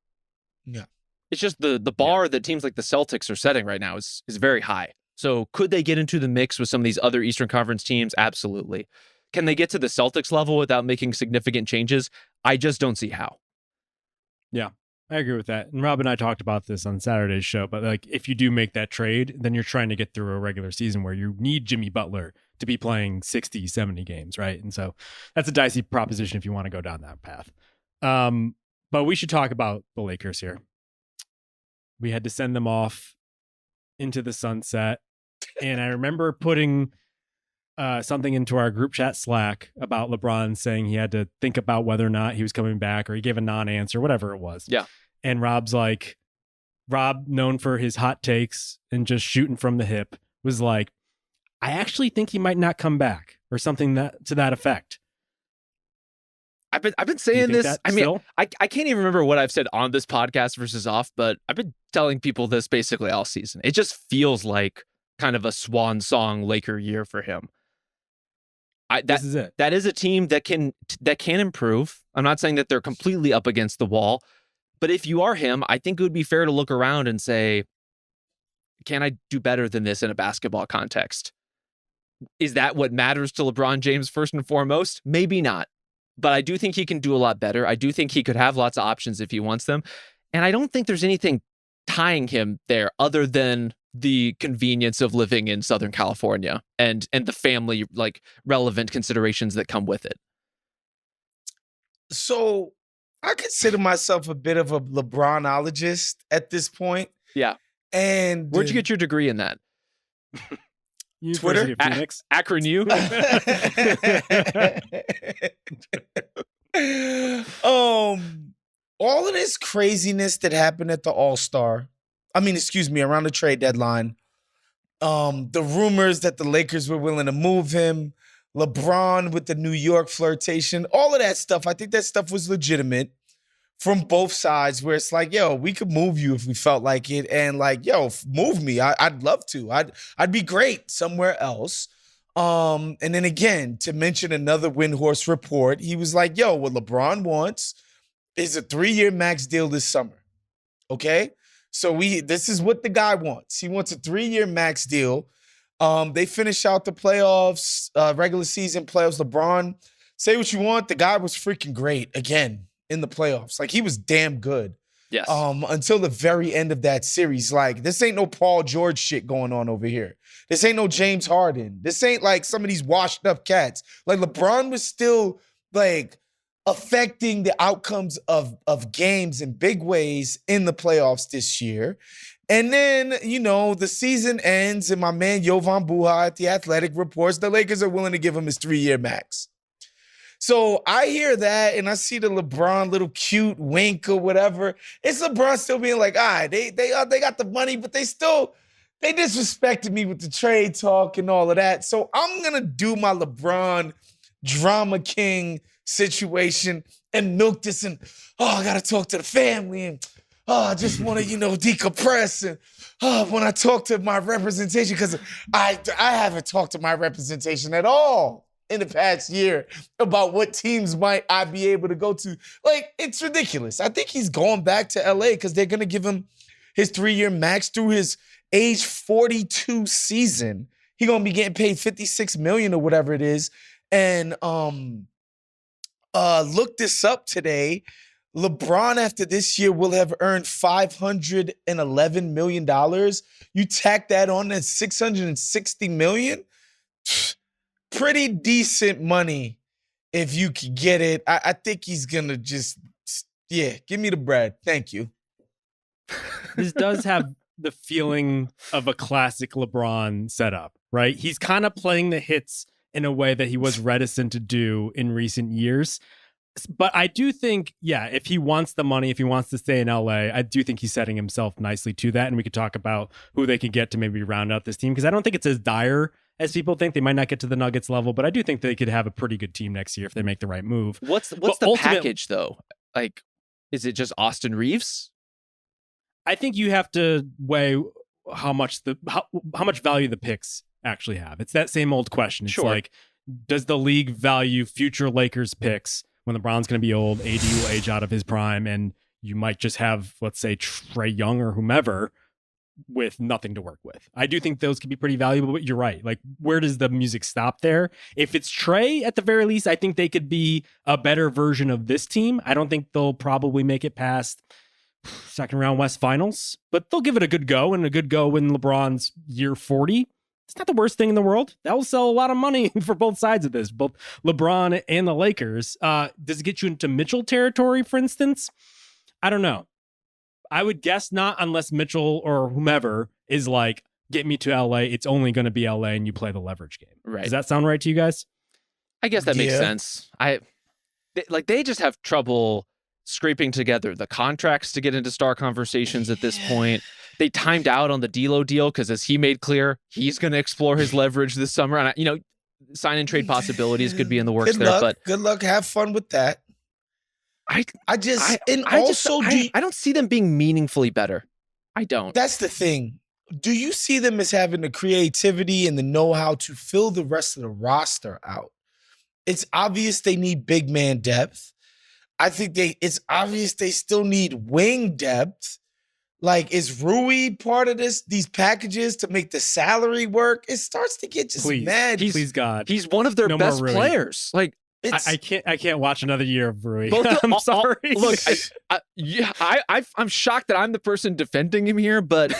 Yeah. It's just the bar that teams like the Celtics are setting right now is very high. So could they get into the mix with some of these other Eastern Conference teams? Absolutely. Can they get to the Celtics level without making significant changes? I just don't see how. I agree with that. And Rob and I talked about this on Saturday's show, but like if you do make that trade, then you're trying to get through a regular season where you need Jimmy Butler to be playing 60, 70 games, right? And so that's a dicey proposition if you want to go down that path. But we should talk about the Lakers here. We had to send them off into the sunset. And I remember putting something into our group chat Slack about LeBron saying he had to think about whether or not he was coming back, or he gave a non-answer, whatever it was. Yeah. And Rob, known for his hot takes and just shooting from the hip, was like, I actually think he might not come back, or something to that effect. I've been Do you saying think this. that I mean, still? I can't even remember what I've said on this podcast versus off, but I've been telling people this basically all season. It just feels like kind of a swan song Laker year for him. This is it. That is a team that can improve. I'm not saying that they're completely up against the wall, but if you are him, I think it would be fair to look around and say, can I do better than this in a basketball context? Is that what matters to LeBron James first and foremost? Maybe not. But I do think he can do a lot better. I do think he could have lots of options if he wants them. And I don't think there's anything tying him there other than the convenience of living in Southern California and the family like relevant considerations that come with it. So I consider myself a bit of a LeBronologist at this point. Yeah. And Where'd you get your degrry in that? University of A- Phoenix. Akron U? All of this craziness that happened at the All-Star, around the trade deadline, the rumors that the Lakers were willing to move him, LeBron with the New York flirtation, all of that stuff, I think that stuff was legitimate from both sides, where it's like, yo, we could move you if we felt like it, and like, yo, move me. I'd love to. I'd be great somewhere else. And then again, to mention another Windhorse report, he was like, yo, what LeBron wants is a 3-year max deal this summer. Okay? So this is what the guy wants. He wants a 3-year max deal. They finish out the playoffs, regular season playoffs. LeBron, say what you want, the guy was freaking great again in the playoffs. Like, he was damn good. Yes. Until the very end of that series. Like, this ain't no Paul George shit going on over here. This ain't no James Harden. This ain't like some of these washed up cats. Like, LeBron was still like affecting the outcomes of games in big ways in the playoffs this year. And then, the season ends and my man Jovan Buha at The Athletic reports the Lakers are willing to give him his 3-year max. So I hear that and I see the LeBron little cute wink or whatever. It's LeBron still being like, all right, they got the money, but they disrespected me with the trade talk and all of that. So I'm going to do my LeBron drama king situation and milk this and, I got to talk to the family and, I just want to, decompress. And when I talk to my representation, because I haven't talked to my representation at all in the past year about what teams might I be able to go to. Like, it's ridiculous. I think he's going back to LA because they're going to give him his 3-year max through his age 42 season. He's going to be getting paid $56 million or whatever it is. And look this up today. LeBron, after this year, will have earned $511 million. You tack that on, that's $660 million. Pretty decent money if you could get it. I think he's going to just, give me the bread. Thank you. This does have the feeling of a classic LeBron setup, right? He's kind of playing the hits in a way that he was reticent to do in recent years. But I do think, if he wants the money, if he wants to stay in LA, I do think he's setting himself nicely to that. And we could talk about who they could get to maybe round out this team, because I don't think it's as dire as people think. They might not get to the Nuggets level, but I do think they could have a pretty good team next year if they make the right move. What's the package, though? Like, is it just Austin Reeves? I think you have to weigh how much value the picks actually have. It's that same old question. It's like, does the league value future Lakers picks when LeBron's going to be old, AD will age out of his prime, and you might just have, let's say, Trae Young or whomever with nothing to work with? I do think those could be pretty valuable, but you're right. Like, where does the music stop there? If it's Trae, at the very least, I think they could be a better version of this team. I don't think they'll probably make it past second round West Finals, but they'll give it a good go, and a good go in LeBron's year 40. It's not the worst thing in the world. That will sell a lot of money for both sides of this, both LeBron and the Lakers. Does it get you into Mitchell territory, for instance? I don't know. I would guess not, unless Mitchell or whomever is like, get me to LA. It's only going to be LA and you play the leverage game. Right. Does that sound right to you guys? I guess that makes sense. They just have trouble scraping together the contracts to get into star conversations at this point. They timed out on the D'Lo deal because, as he made clear, he's going to explore his leverage this summer. And, sign and trade possibilities could be in the works there. But good luck. Have fun with that. I don't see them being meaningfully better. I don't. That's the thing. Do you see them as having the creativity and the know-how to fill the rest of the roster out? It's obvious they need big man depth. I think it's obvious they still need wing depth. Like, is Rui part of these packages to make the salary work? It starts to get just mad. Please, God. He's one of their best players. Like, I can't watch another year of Rui. I'm sorry. Look, I'm shocked that I'm the person defending him here, but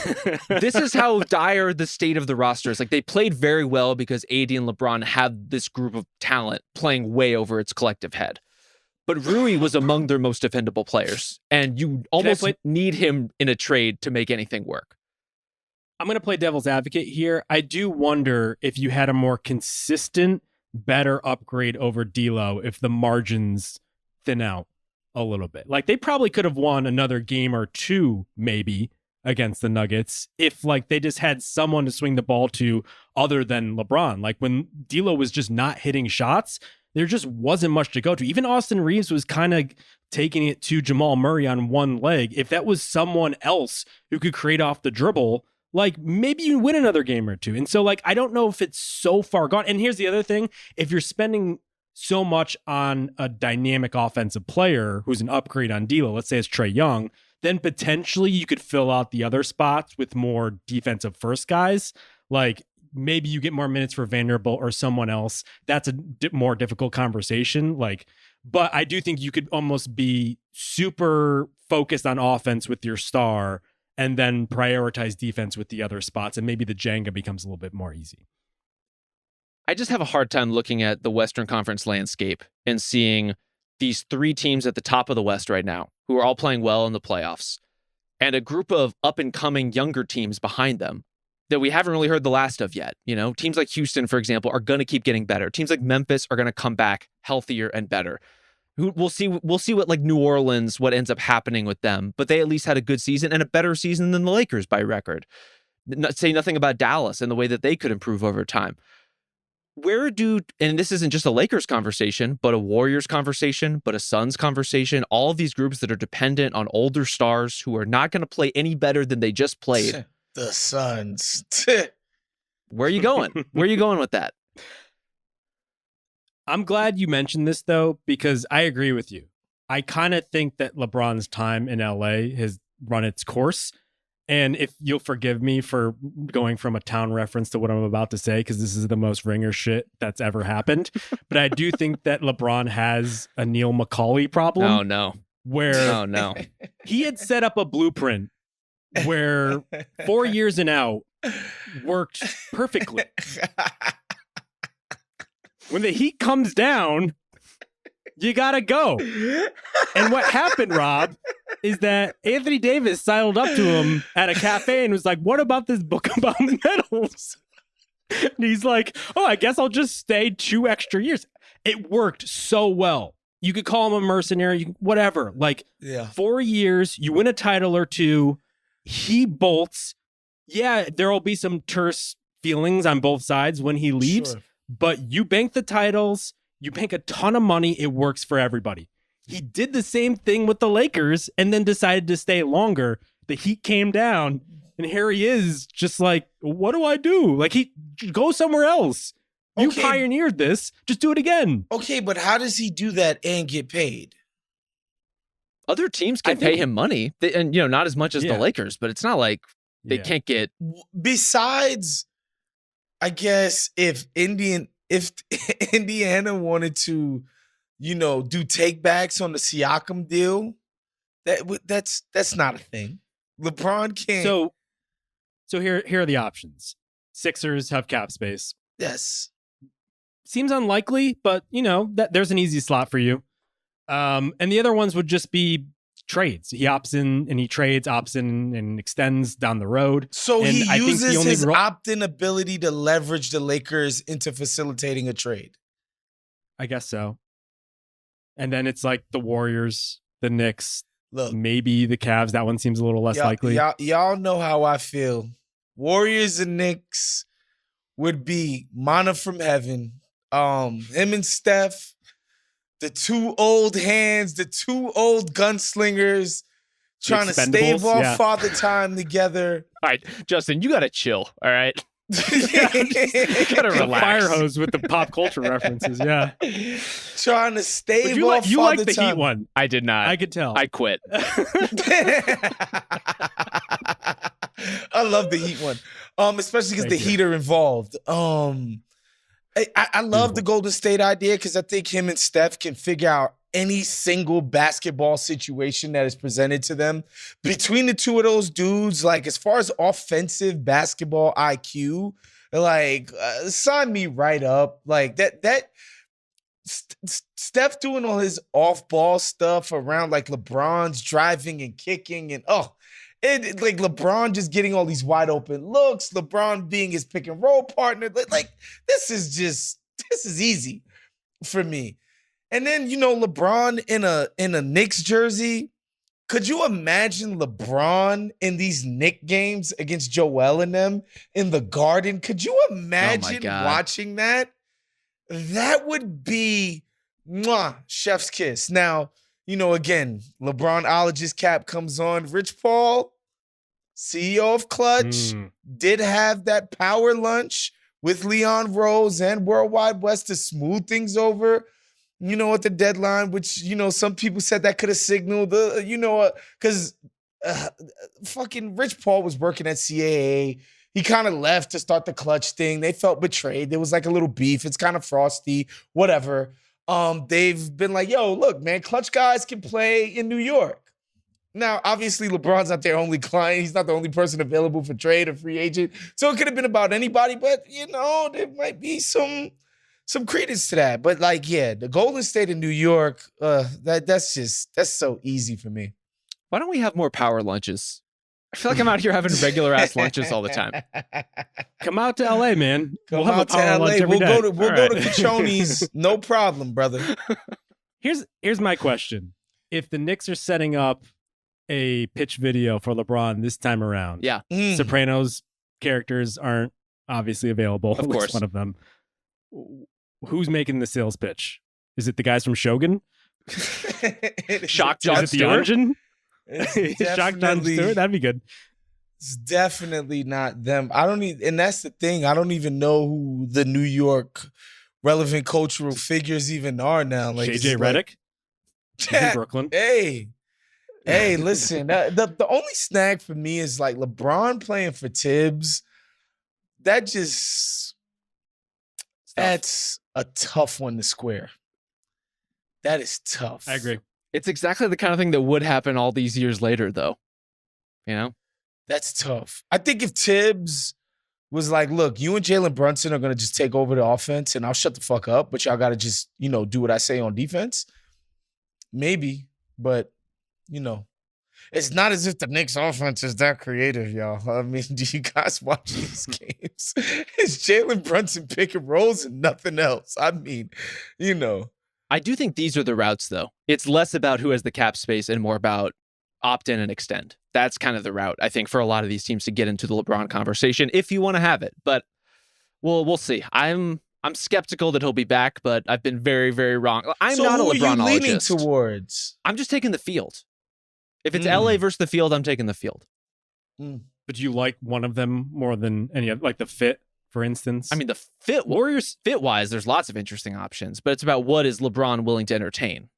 this is how dire the state of the roster is. Like, they played very well because AD and LeBron have this group of talent playing way over its collective head. But Rui was among their most defendable players, and you almost need him in a trade to make anything work. I'm going to play devil's advocate here. I do wonder if you had a more consistent, better upgrade over D'Lo if the margins thin out a little bit. Like, they probably could have won another game or two, maybe, against the Nuggets if, like, they just had someone to swing the ball to other than LeBron. Like, when D'Lo was just not hitting shots, there just wasn't much to go to. Even Austin Reeves was kind of taking it to Jamal Murray on one leg. If that was someone else who could create off the dribble, like, maybe you win another game or two. And so, like, I don't know if it's so far gone. And here's the other thing. If you're spending so much on a dynamic offensive player who's an upgrade on D'Lo, let's say it's Trae Young, then potentially you could fill out the other spots with more defensive first guys. Like maybe you get more minutes for Vanderbilt or someone else. That's a more difficult conversation. Like, but I do think you could almost be super focused on offense with your star and then prioritize defense with the other spots. And maybe the Jenga becomes a little bit more easy. I just have a hard time looking at the Western Conference landscape and seeing these three teams at the top of the West right now who are all playing well in the playoffs and a group of up-and-coming younger teams behind them that we haven't really heard the last of yet. You know, teams like Houston, for example, are going to keep getting better. Teams like Memphis are going to come back healthier and better. We'll see what like New Orleans, what ends up happening with them, but they at least had a good season and a better season than the Lakers by record. Say nothing about Dallas and the way that they could improve over time. And this isn't just a Lakers conversation, but a Warriors conversation, but a Suns conversation, all of these groups that are dependent on older stars who are not going to play any better than they just played. The Suns. Where are you going? Where are you going with that? I'm glad you mentioned this, though, because I agree with you. I kind of think that LeBron's time in LA has run its course. And if you'll forgive me for going from a town reference to what I'm about to say, because this is the most ringer shit that's ever happened. But I do think that LeBron has a Neil McCauley problem. Oh, no. Where he had set up a blueprint where 4 years and out worked perfectly. When the heat comes down, you gotta go. And what happened, Rob, is that Anthony Davis sidled up to him at a cafe and was like, what about this book about medals? And he's like, oh, I guess I'll just stay 2 extra years. It worked so well. You could call him a mercenary, whatever. Like 4 years, you win a title or two. He bolts. Yeah, there will be some terse feelings on both sides when he leaves, sure. But you bank the titles. You bank a ton of money. It works for everybody. He did the same thing with the Lakers and then decided to stay longer. The heat came down and here he is just like, what do I do? Like go somewhere else. You pioneered this. Just do it again. Okay, but how does he do that and get paid? Other teams can pay him money and, not as much as the Lakers, but it's not like they can't get. Besides, I guess if Indiana wanted to, do takebacks on the Siakam deal, that's not a thing. LeBron can't. So here are the options. Sixers have cap space. Yes. Seems unlikely, but that there's an easy slot for you. And the other ones would just be trades. He opts in and he trades, opts in and extends down the road. So he uses his opt-in ability to leverage the Lakers into facilitating a trade. I guess so. And then it's like the Warriors, the Knicks, maybe the Cavs. That one seems a little less likely. Y'all know how I feel. Warriors and Knicks would be manna from heaven. Him and Steph. The 2 old hands, the 2 old gunslingers trying to stave off father time together. All right, Justin, you got to chill, all right? You got to relax. Fire hose with the pop culture references, yeah. Trying to stave off father time. You like the Heat one. I did not. I could tell. I quit. I love the Heat one, especially because the Heat are involved. I love the Golden State idea because I think him and Steph can figure out any single basketball situation that is presented to them. Between the two of those dudes, like as far as offensive basketball IQ, sign me right up. Like that Steph doing all his off-ball stuff around like LeBron's driving and kicking and like LeBron just getting all these wide open looks, LeBron being his pick and roll partner. Like this is easy for me. And then, LeBron in a Knicks jersey. Could you imagine LeBron in these Knicks games against Joel and them in the Garden? Could you imagine watching that? That would be chef's kiss. Now, again, LeBronologist cap comes on. Rich Paul, CEO of Clutch, did have that power lunch with Leon Rose and Worldwide West to smooth things over, at the deadline, which, some people said that could have signaled, because fucking Rich Paul was working at CAA. He kind of left to start the clutch thing. They felt betrayed. There was like a little beef. It's kind of frosty, whatever. They've been like, yo, look, man, clutch guys can play in New York. Now, obviously, LeBron's not their only client. He's not the only person available for trade or free agent. So it could have been about anybody, but, there might be some credence to that. But, the Golden State in New York, that's so easy for me. Why don't we have more power lunches? I feel like I'm out here having regular-ass lunches all the time. Come out to LA, man. Come out to LA. We'll go to Cachone's. No problem, brother. Here's my question. If the Knicks are setting up a pitch video for LeBron this time around. Yeah. Sopranos characters aren't obviously available. Of course. One of them. Who's making the sales pitch? Is it the guys from Shogun? Shock John Is it the Stewart? Engine? Shock John Stewart? That'd be good. It's definitely not them. And that's the thing. I don't even know who the New York relevant cultural figures even are now. Like JJ Redick? In Brooklyn. Hey, listen, the only snag for me is like LeBron playing for Tibbs. That's a tough one to square. That is tough. I agree. It's exactly the kind of thing that would happen all these years later, though. That's tough. I think if Tibbs was like, look, you and Jalen Brunson are going to just take over the offense and I'll shut the fuck up, but y'all got to just, do what I say on defense. Maybe, but it's not as if the Knicks offense is that creative, y'all. I mean, do you guys watch these games? It's Jalen Brunson pick and rolls and nothing else. I mean, I do think these are the routes, though. It's less about who has the cap space and more about opt in and extend. That's kind of the route, I think, for a lot of these teams to get into the LeBron conversation if you want to have it. But we'll see. I'm skeptical that he'll be back, but I've been very, very wrong. I'm not a LeBronologist. Who are you leaning towards? I'm just taking the field. If it's LA versus the field, I'm taking the field. But do you like one of them more than any other? Like the fit, for instance? I mean, the fit Warriors fit-wise, there's lots of interesting options, but it's about what is LeBron willing to entertain.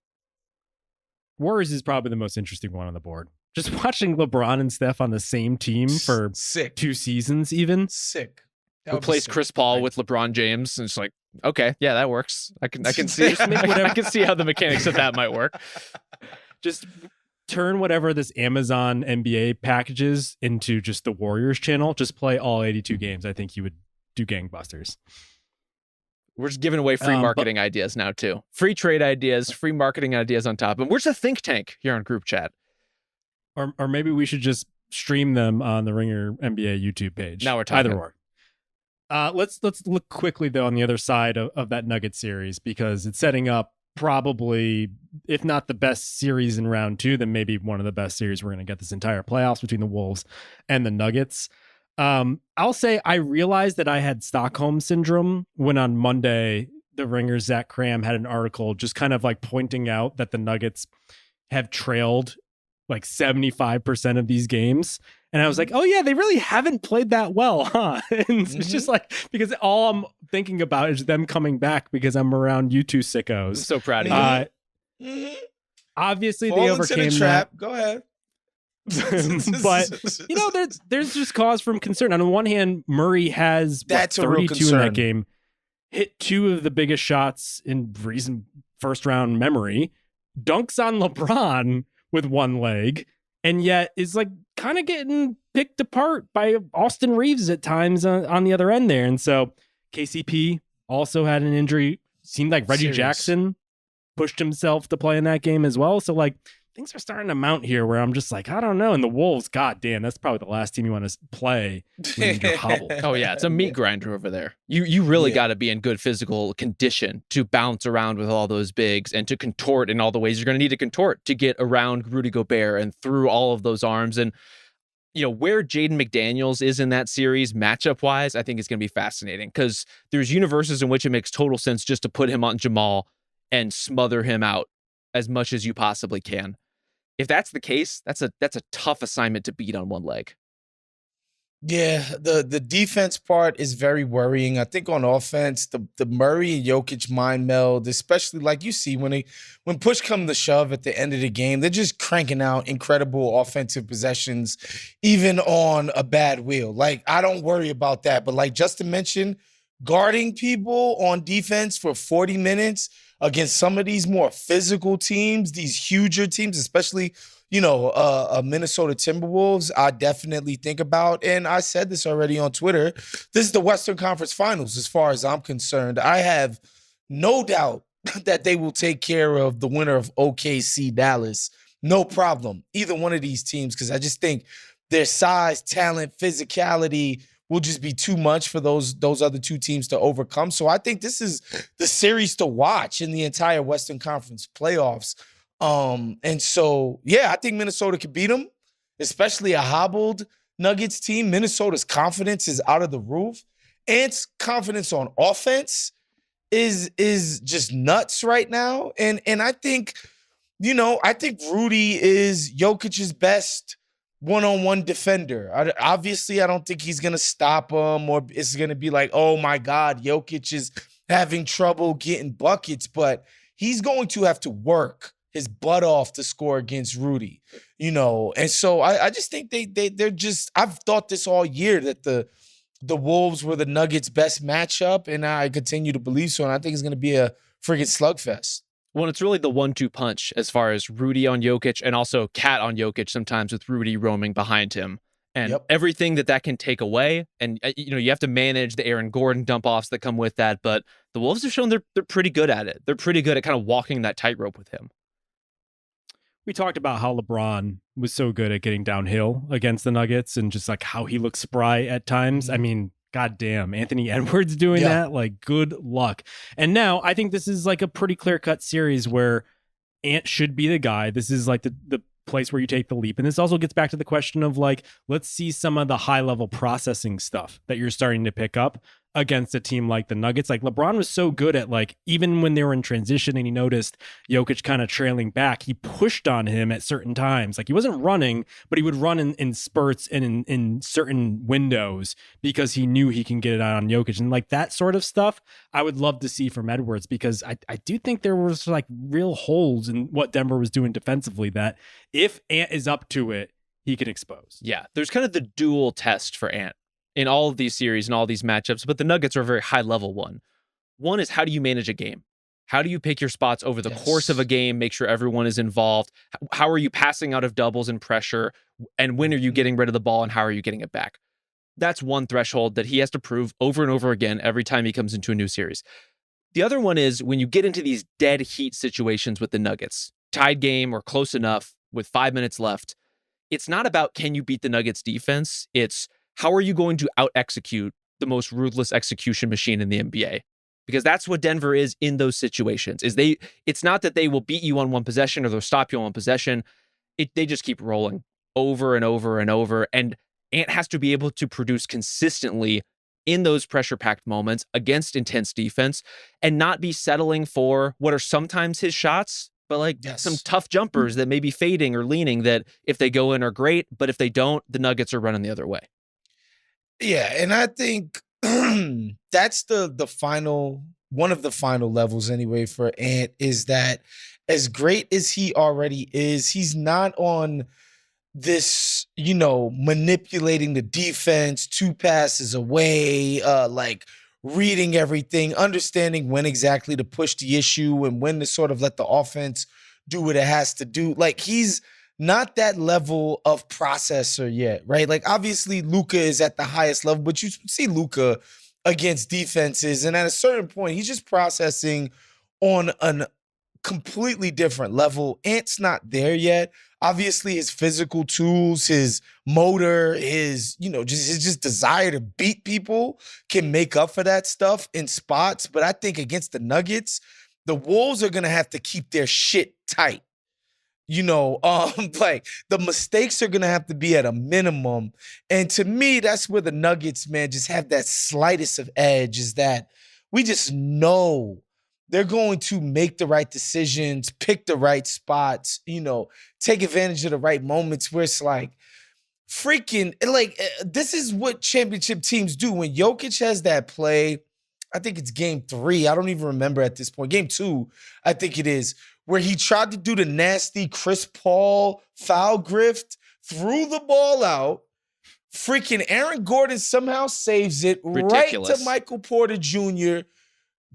Warriors is probably the most interesting one on the board. Just watching LeBron and Steph on the same team for sick 2 seasons even. Sick. Replace Chris Paul with LeBron James, and it's like, okay, yeah, that works. I can see I can see how the mechanics of that might work. Just turn whatever this Amazon NBA packages into just the Warriors channel. Just play all 82 games. I think you would do gangbusters. We're just giving away free marketing ideas now, too. Free trade ideas, free marketing ideas on top. And we're just a think tank here on group chat. Or maybe we should just stream them on the Ringer NBA YouTube page. Now we're talking. Either or. Let's look quickly, though, on the other side of that Nuggets series, because it's setting up probably, if not the best series in round 2, then maybe one of the best series we're going to get this entire playoffs between the Wolves and the Nuggets. I'll say I realized that I had Stockholm syndrome when on Monday, the Ringer's Zach Cram had an article just kind of like pointing out that the Nuggets have trailed like 75% of these games. And I was like, oh yeah, they really haven't played that well, huh? And it's just like, because all I'm thinking about is them coming back because I'm around you two sickos. I'm so proud of you. Obviously Fall they into overcame the trap. that. Go ahead. But there's just cause from concern. On the one hand, Murray has That's a real 32 in concern. that game, hit 2 of the biggest shots in recent first round memory, dunks on LeBron with one leg, and yet is like kind of getting picked apart by Austin Reeves at times on the other end there. And so KCP also had an injury. Seemed like Reggie Serious. Jackson pushed himself to play in that game as well. So like things are starting to mount here where I'm just like, I don't know. And the Wolves, goddamn, that's probably the last team you want to play when you're hobbled. Oh yeah, it's a meat grinder over there. You really got to be in good physical condition to bounce around with all those bigs and to contort in all the ways you're going to need to contort to get around Rudy Gobert and through all of those arms. And where Jaden McDaniels is in that series matchup wise, I think is going to be fascinating because there's universes in which it makes total sense just to put him on Jamal and smother him out as much as you possibly can. If that's the case, that's a tough assignment to beat on one leg. Yeah, the defense part is very worrying. I think on offense, the Murray and Jokic mind meld, especially like you see when push comes to shove at the end of the game, they're just cranking out incredible offensive possessions, even on a bad wheel. Like I don't worry about that, but like Justin mentioned, guarding people on defense for 40 minutes against some of these more physical teams, these huger teams, especially Minnesota Timberwolves, I definitely think about, and I said this already on Twitter, this is the Western Conference Finals as far as I'm concerned. I have no doubt that they will take care of the winner of OKC Dallas. No problem. Either one of these teams, because I just think their size, talent, physicality will just be too much for those other two teams to overcome. So I think this is the series to watch in the entire Western Conference playoffs. And so, yeah, I think Minnesota could beat them, especially a hobbled Nuggets team. Minnesota's confidence is out of the roof. Ant's confidence on offense is just nuts right now. And I think, I think Rudy is Jokic's best one-on-one defender. Obviously, I don't think he's going to stop him or it's going to be like, oh my God, Jokic is having trouble getting buckets, but he's going to have to work his butt off to score against Rudy, and so I just think they're just. I've thought this all year that the Wolves were the Nuggets' best matchup, and I continue to believe so. And I think it's going to be a friggin' slugfest. Well, it's really the 1-2 punch as far as Rudy on Jokic and also Cat on Jokic. Sometimes with Rudy roaming behind him. And everything that can take away. And, you have to manage the Aaron Gordon dump offs that come with that. But the Wolves have shown they're pretty good at it. They're pretty good at kind of walking that tightrope with him. We talked about how LeBron was so good at getting downhill against the Nuggets and just like how he looks spry at times. I mean, goddamn, Anthony Edwards doing that, like good luck. And now I think this is like a pretty clear-cut series where Ant should be the guy. This is like the place where you take the leap. And this also gets back to the question of like, let's see some of the high-level processing stuff that you're starting to pick up against a team like the Nuggets. Like LeBron was so good at like, even when they were in transition and he noticed Jokic kind of trailing back, he pushed on him at certain times. Like he wasn't running, but he would run in spurts and in certain windows because he knew he can get it out on Jokic. And like that sort of stuff, I would love to see from Edwards because I do think there was like real holes in what Denver was doing defensively that if Ant is up to it, he can expose. Yeah, there's kind of the dual test for Ant in all of these series and all these matchups, but the Nuggets are a very high level one. One is how do you manage a game? How do you pick your spots over the course of a game, make sure everyone is involved? How are you passing out of doubles and pressure? And when are you getting rid of the ball and how are you getting it back? That's one threshold that he has to prove over and over again every time he comes into a new series. The other one is when you get into these dead heat situations with the Nuggets, tied game or close enough with 5 minutes left, it's not about can you beat the Nuggets defense, it's how are you going to out-execute the most ruthless execution machine in the NBA? Because that's what Denver is in those situations. It's not that they will beat you on one possession or they'll stop you on one possession. They just keep rolling over and over and over. And Ant has to be able to produce consistently in those pressure-packed moments against intense defense and not be settling for what are sometimes his shots, but like some tough jumpers that may be fading or leaning that if they go in are great, but if they don't, the Nuggets are running the other way. Yeah, and I think that's the final, one of the final levels anyway for Ant is that as great as he already is, he's not on this, manipulating the defense, 2 passes away, like reading everything, understanding when exactly to push the issue and when to sort of let the offense do what it has to do. Like he's not that level of processor yet, right? Like obviously Luka is at the highest level, but you see Luka against defenses, and at a certain point, he's just processing on a completely different level. Ant's not there yet. Obviously, his physical tools, his motor, his his desire to beat people can make up for that stuff in spots. But I think against the Nuggets, the Wolves are gonna have to keep their shit tight. Like the mistakes are gonna have to be at a minimum. And to me, that's where the Nuggets, man, just have that slightest of edge, is that we just know they're going to make the right decisions, pick the right spots, take advantage of the right moments where it's like, freaking like this is what championship teams do. When Jokic has that play, I think it's game 3. I don't even remember at this point. Game 2, I think it is, where he tried to do the nasty Chris Paul foul grift, threw the ball out. Freaking Aaron Gordon somehow saves it Ridiculous. right to Michael Porter Jr.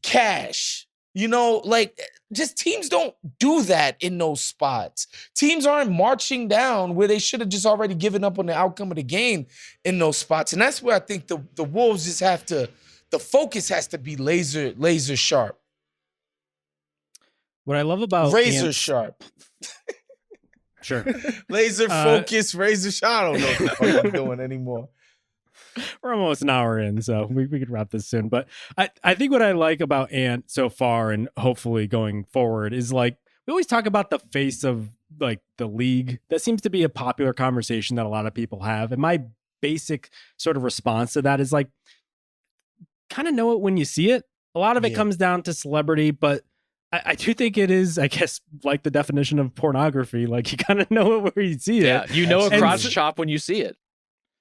Cash. You know, like, just teams don't do that in those spots. Teams aren't marching down where they should have just already given up on the outcome of the game in those spots. And that's where I think the Wolves just have to, the focus has to be laser sharp. What I love about razor sharp. Sure. Laser focus, razor sharp. I don't know what the fuck I'm doing anymore. We're almost an hour in, so we could wrap this soon. But I think what I like about Ant so far and hopefully going forward is, like, we always talk about the face of, like, the league. That seems to be a popular conversation that a lot of people have. And my basic sort of response to that is, like, kind of know it when you see it. A lot of it comes down to celebrity, but I do think it is, I guess, like the definition of pornography. Like, you kind of know it where you see it. Yeah, you know a crotch chop when you see it.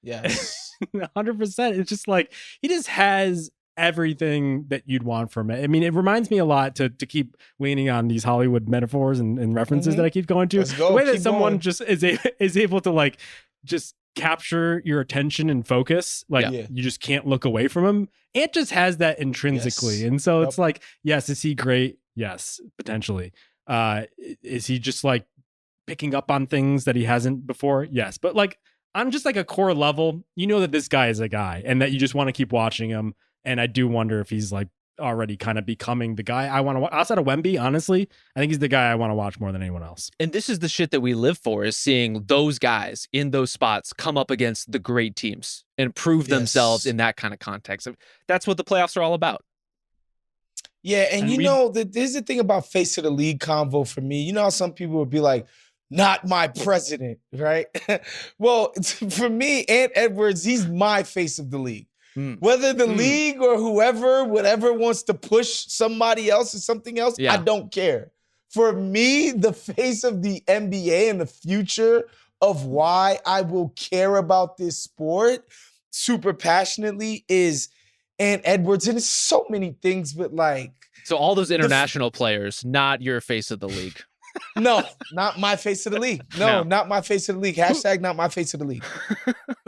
Yes. 100%. It's just like, he just has everything that you'd want from it. I mean, it reminds me a lot to keep leaning on these Hollywood metaphors and references that I keep going to. Let's go. The way that Keep someone going. just is able to, like, just capture your attention and focus. Like, you just can't look away from him. Ant just has that intrinsically. Yes. And so it's like, yes, is he great? Yes, potentially. Is he just, like, picking up on things that he hasn't before? Yes. But, like, on just, like, a core level, you know that this guy is a guy and that you just want to keep watching him. And I do wonder if he's, like, already kind of becoming the guy I want to watch. Outside of Wemby, honestly, I think he's the guy I want to watch more than anyone else. And this is the shit that we live for, is seeing those guys in those spots come up against the great teams and prove themselves in that kind of context. That's what the playoffs are all about. Yeah, and you know, there's the thing about face of the league convo for me. You know how some people would be like, not my president, right? Well, for me, Ant Edwards, he's my face of the league. Whether the league or whatever wants to push somebody else or something else, I don't care. For me, the face of the NBA and the future of why I will care about this sport super passionately is Ant Edwards. And it's so many things, but, like... So all those international players, not your face of the league. No, not my face of the league. No, not my face of the league. Hashtag not my face of the league.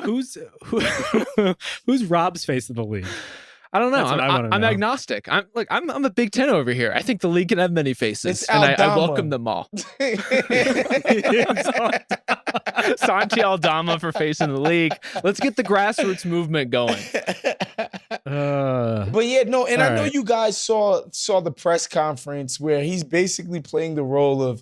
Who's Rob's face of the league? I don't know. I'm I'm agnostic. I'm a Big Ten over here. I think the league can have many faces, and I welcome them all. Santi Aldama for face in the league. Let's get the grassroots movement going. But yeah, no, and I know you guys saw the press conference where he's basically playing the role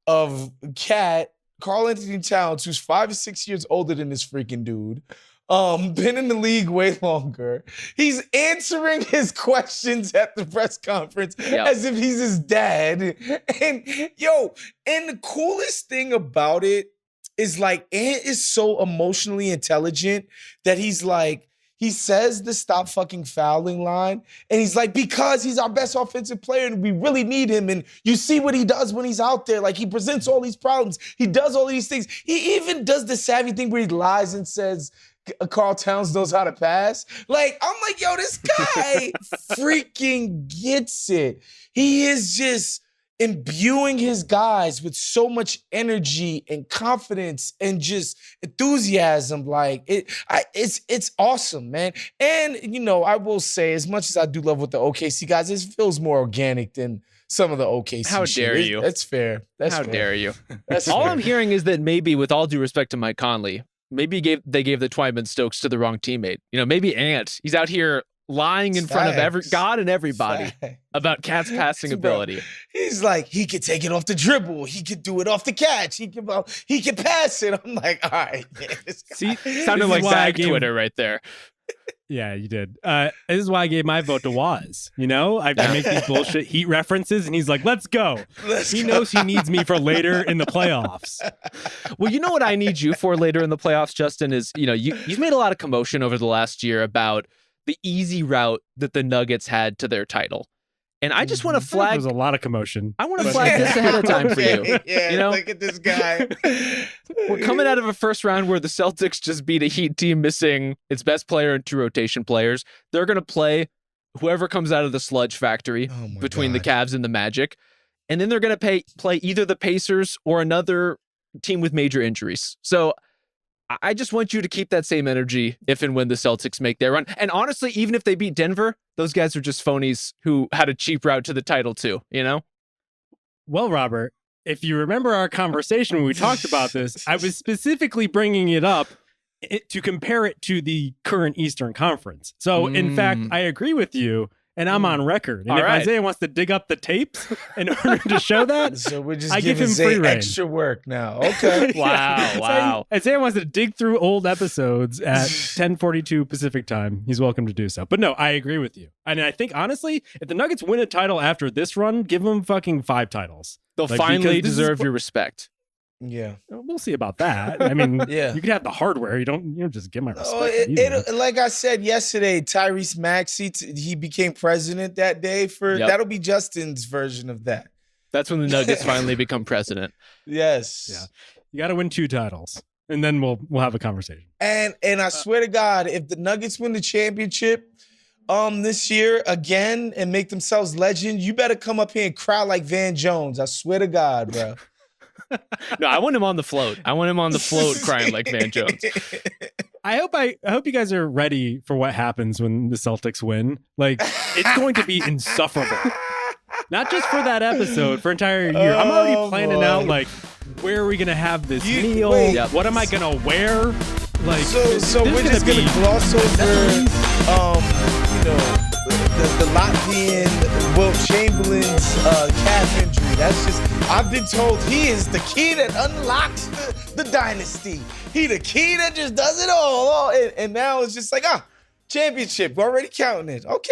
of Cat, Karl Anthony Towns, who's 5 or 6 years older than this freaking dude. Been in the league way longer. He's answering his questions at the press conference as if he's his dad. And the coolest thing about it is, like, Ant is so emotionally intelligent that he's like, he says the stop fucking fouling line, and he's like, because he's our best offensive player and we really need him. And you see what he does when he's out there. Like, he presents all these problems. He does all these things. He even does the savvy thing where he lies and says, Karl Towns knows how to pass. Like, I'm like, yo, this guy freaking gets it. He is just imbuing his guys with so much energy and confidence and just enthusiasm. Like, it's awesome, man. And, you know, I will say, as much as I do love what the OKC guys, it feels more organic than some of the OKC How shit. dare you? That's fair. How dare you? That's all fair. I'm hearing is that maybe, with all due respect to Mike Conley, maybe they gave the Twyman Stokes to the wrong teammate. You know, maybe Ant, he's out here lying in front of God and everybody about Cat's passing ability. He's like, he could take it off the dribble. He could do it off the catch. He could pass it. I'm like, all right. Man, See, sounded like Zag Twitter right there. Yeah, you did. This is why I gave my vote to Waz. You know, I make these bullshit Heat references, and he's like, let's go. He knows he needs me for later in the playoffs. Well, you know what I need you for later in the playoffs, Justin, is, you know, you've made a lot of commotion over the last year about the easy route that the Nuggets had to their title. And I just want to There flag. was a lot of commotion. I want to flag this ahead of time for you. Yeah, You know? look at this guy. We're coming out of a first round where the Celtics just beat a Heat team missing its best player and 2 rotation players. They're going to play whoever comes out of the sludge factory between the Cavs and the Magic. And then they're going to play either the Pacers or another team with major injuries. So I just want you to keep that same energy if and when the Celtics make their run. And honestly, even if they beat Denver, those guys are just phonies who had a cheap route to the title too, you know? Well, Robert, if you remember our conversation when we talked about this, I was specifically bringing it up to compare it to the current Eastern Conference. So, in fact, I agree with you, and I'm on record. And All if right. Isaiah wants to dig up the tapes in order to show that, So we're just I give giving him free Zay reign. extra work now. Okay. Wow. Isaiah wants to dig through old episodes at 10:42 Pacific time. He's welcome to do so. But no, I agree with you. And I think, honestly, if the Nuggets win a title after this run, give them fucking 5 titles. They'll Like, finally because this is deserve your respect. Yeah. We'll see about that. I mean, Yeah. you could have the hardware. You don't just get my respect. Oh, easily. like I said yesterday, Tyrese Maxey, he became president that day. That'll be Justin's version of that. That's when the Nuggets finally become president. Yes. Yeah. You got to win 2 titles, and then we'll have a conversation. And I swear to God, if the Nuggets win the championship this year again and make themselves legend, you better come up here and cry like Van Jones. I swear to God, bro. No, I want him on the float. I want him on the float crying like Van Jones. I hope you guys are ready for what happens when the Celtics win. Like, it's going to be insufferable. Not just for that episode, for entire year. I'm already planning out, like, where are we going to have this meal? wait. Yep. What am I going to wear? Like, So we're just gonna gloss over, the Latvian Wilt Chamberlain's calf injury. That's just, I've been told he is the key that unlocks the dynasty. He the key that just does it all. And now it's just like, championship. We're already counting it. Okay.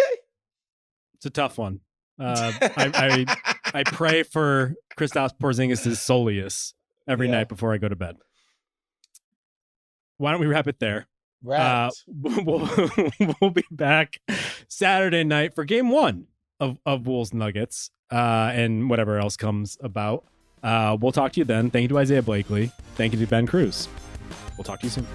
It's a tough one. I pray for Kristaps Porzingis' soleus every night before I go to bed. Why don't we wrap it there? We'll be back Saturday night for game 1 of Wolves-Nuggets and whatever else comes about. We'll talk to you then. Thank you to Isaiah Blakely. Thank you to Ben Cruz. We'll talk to you soon.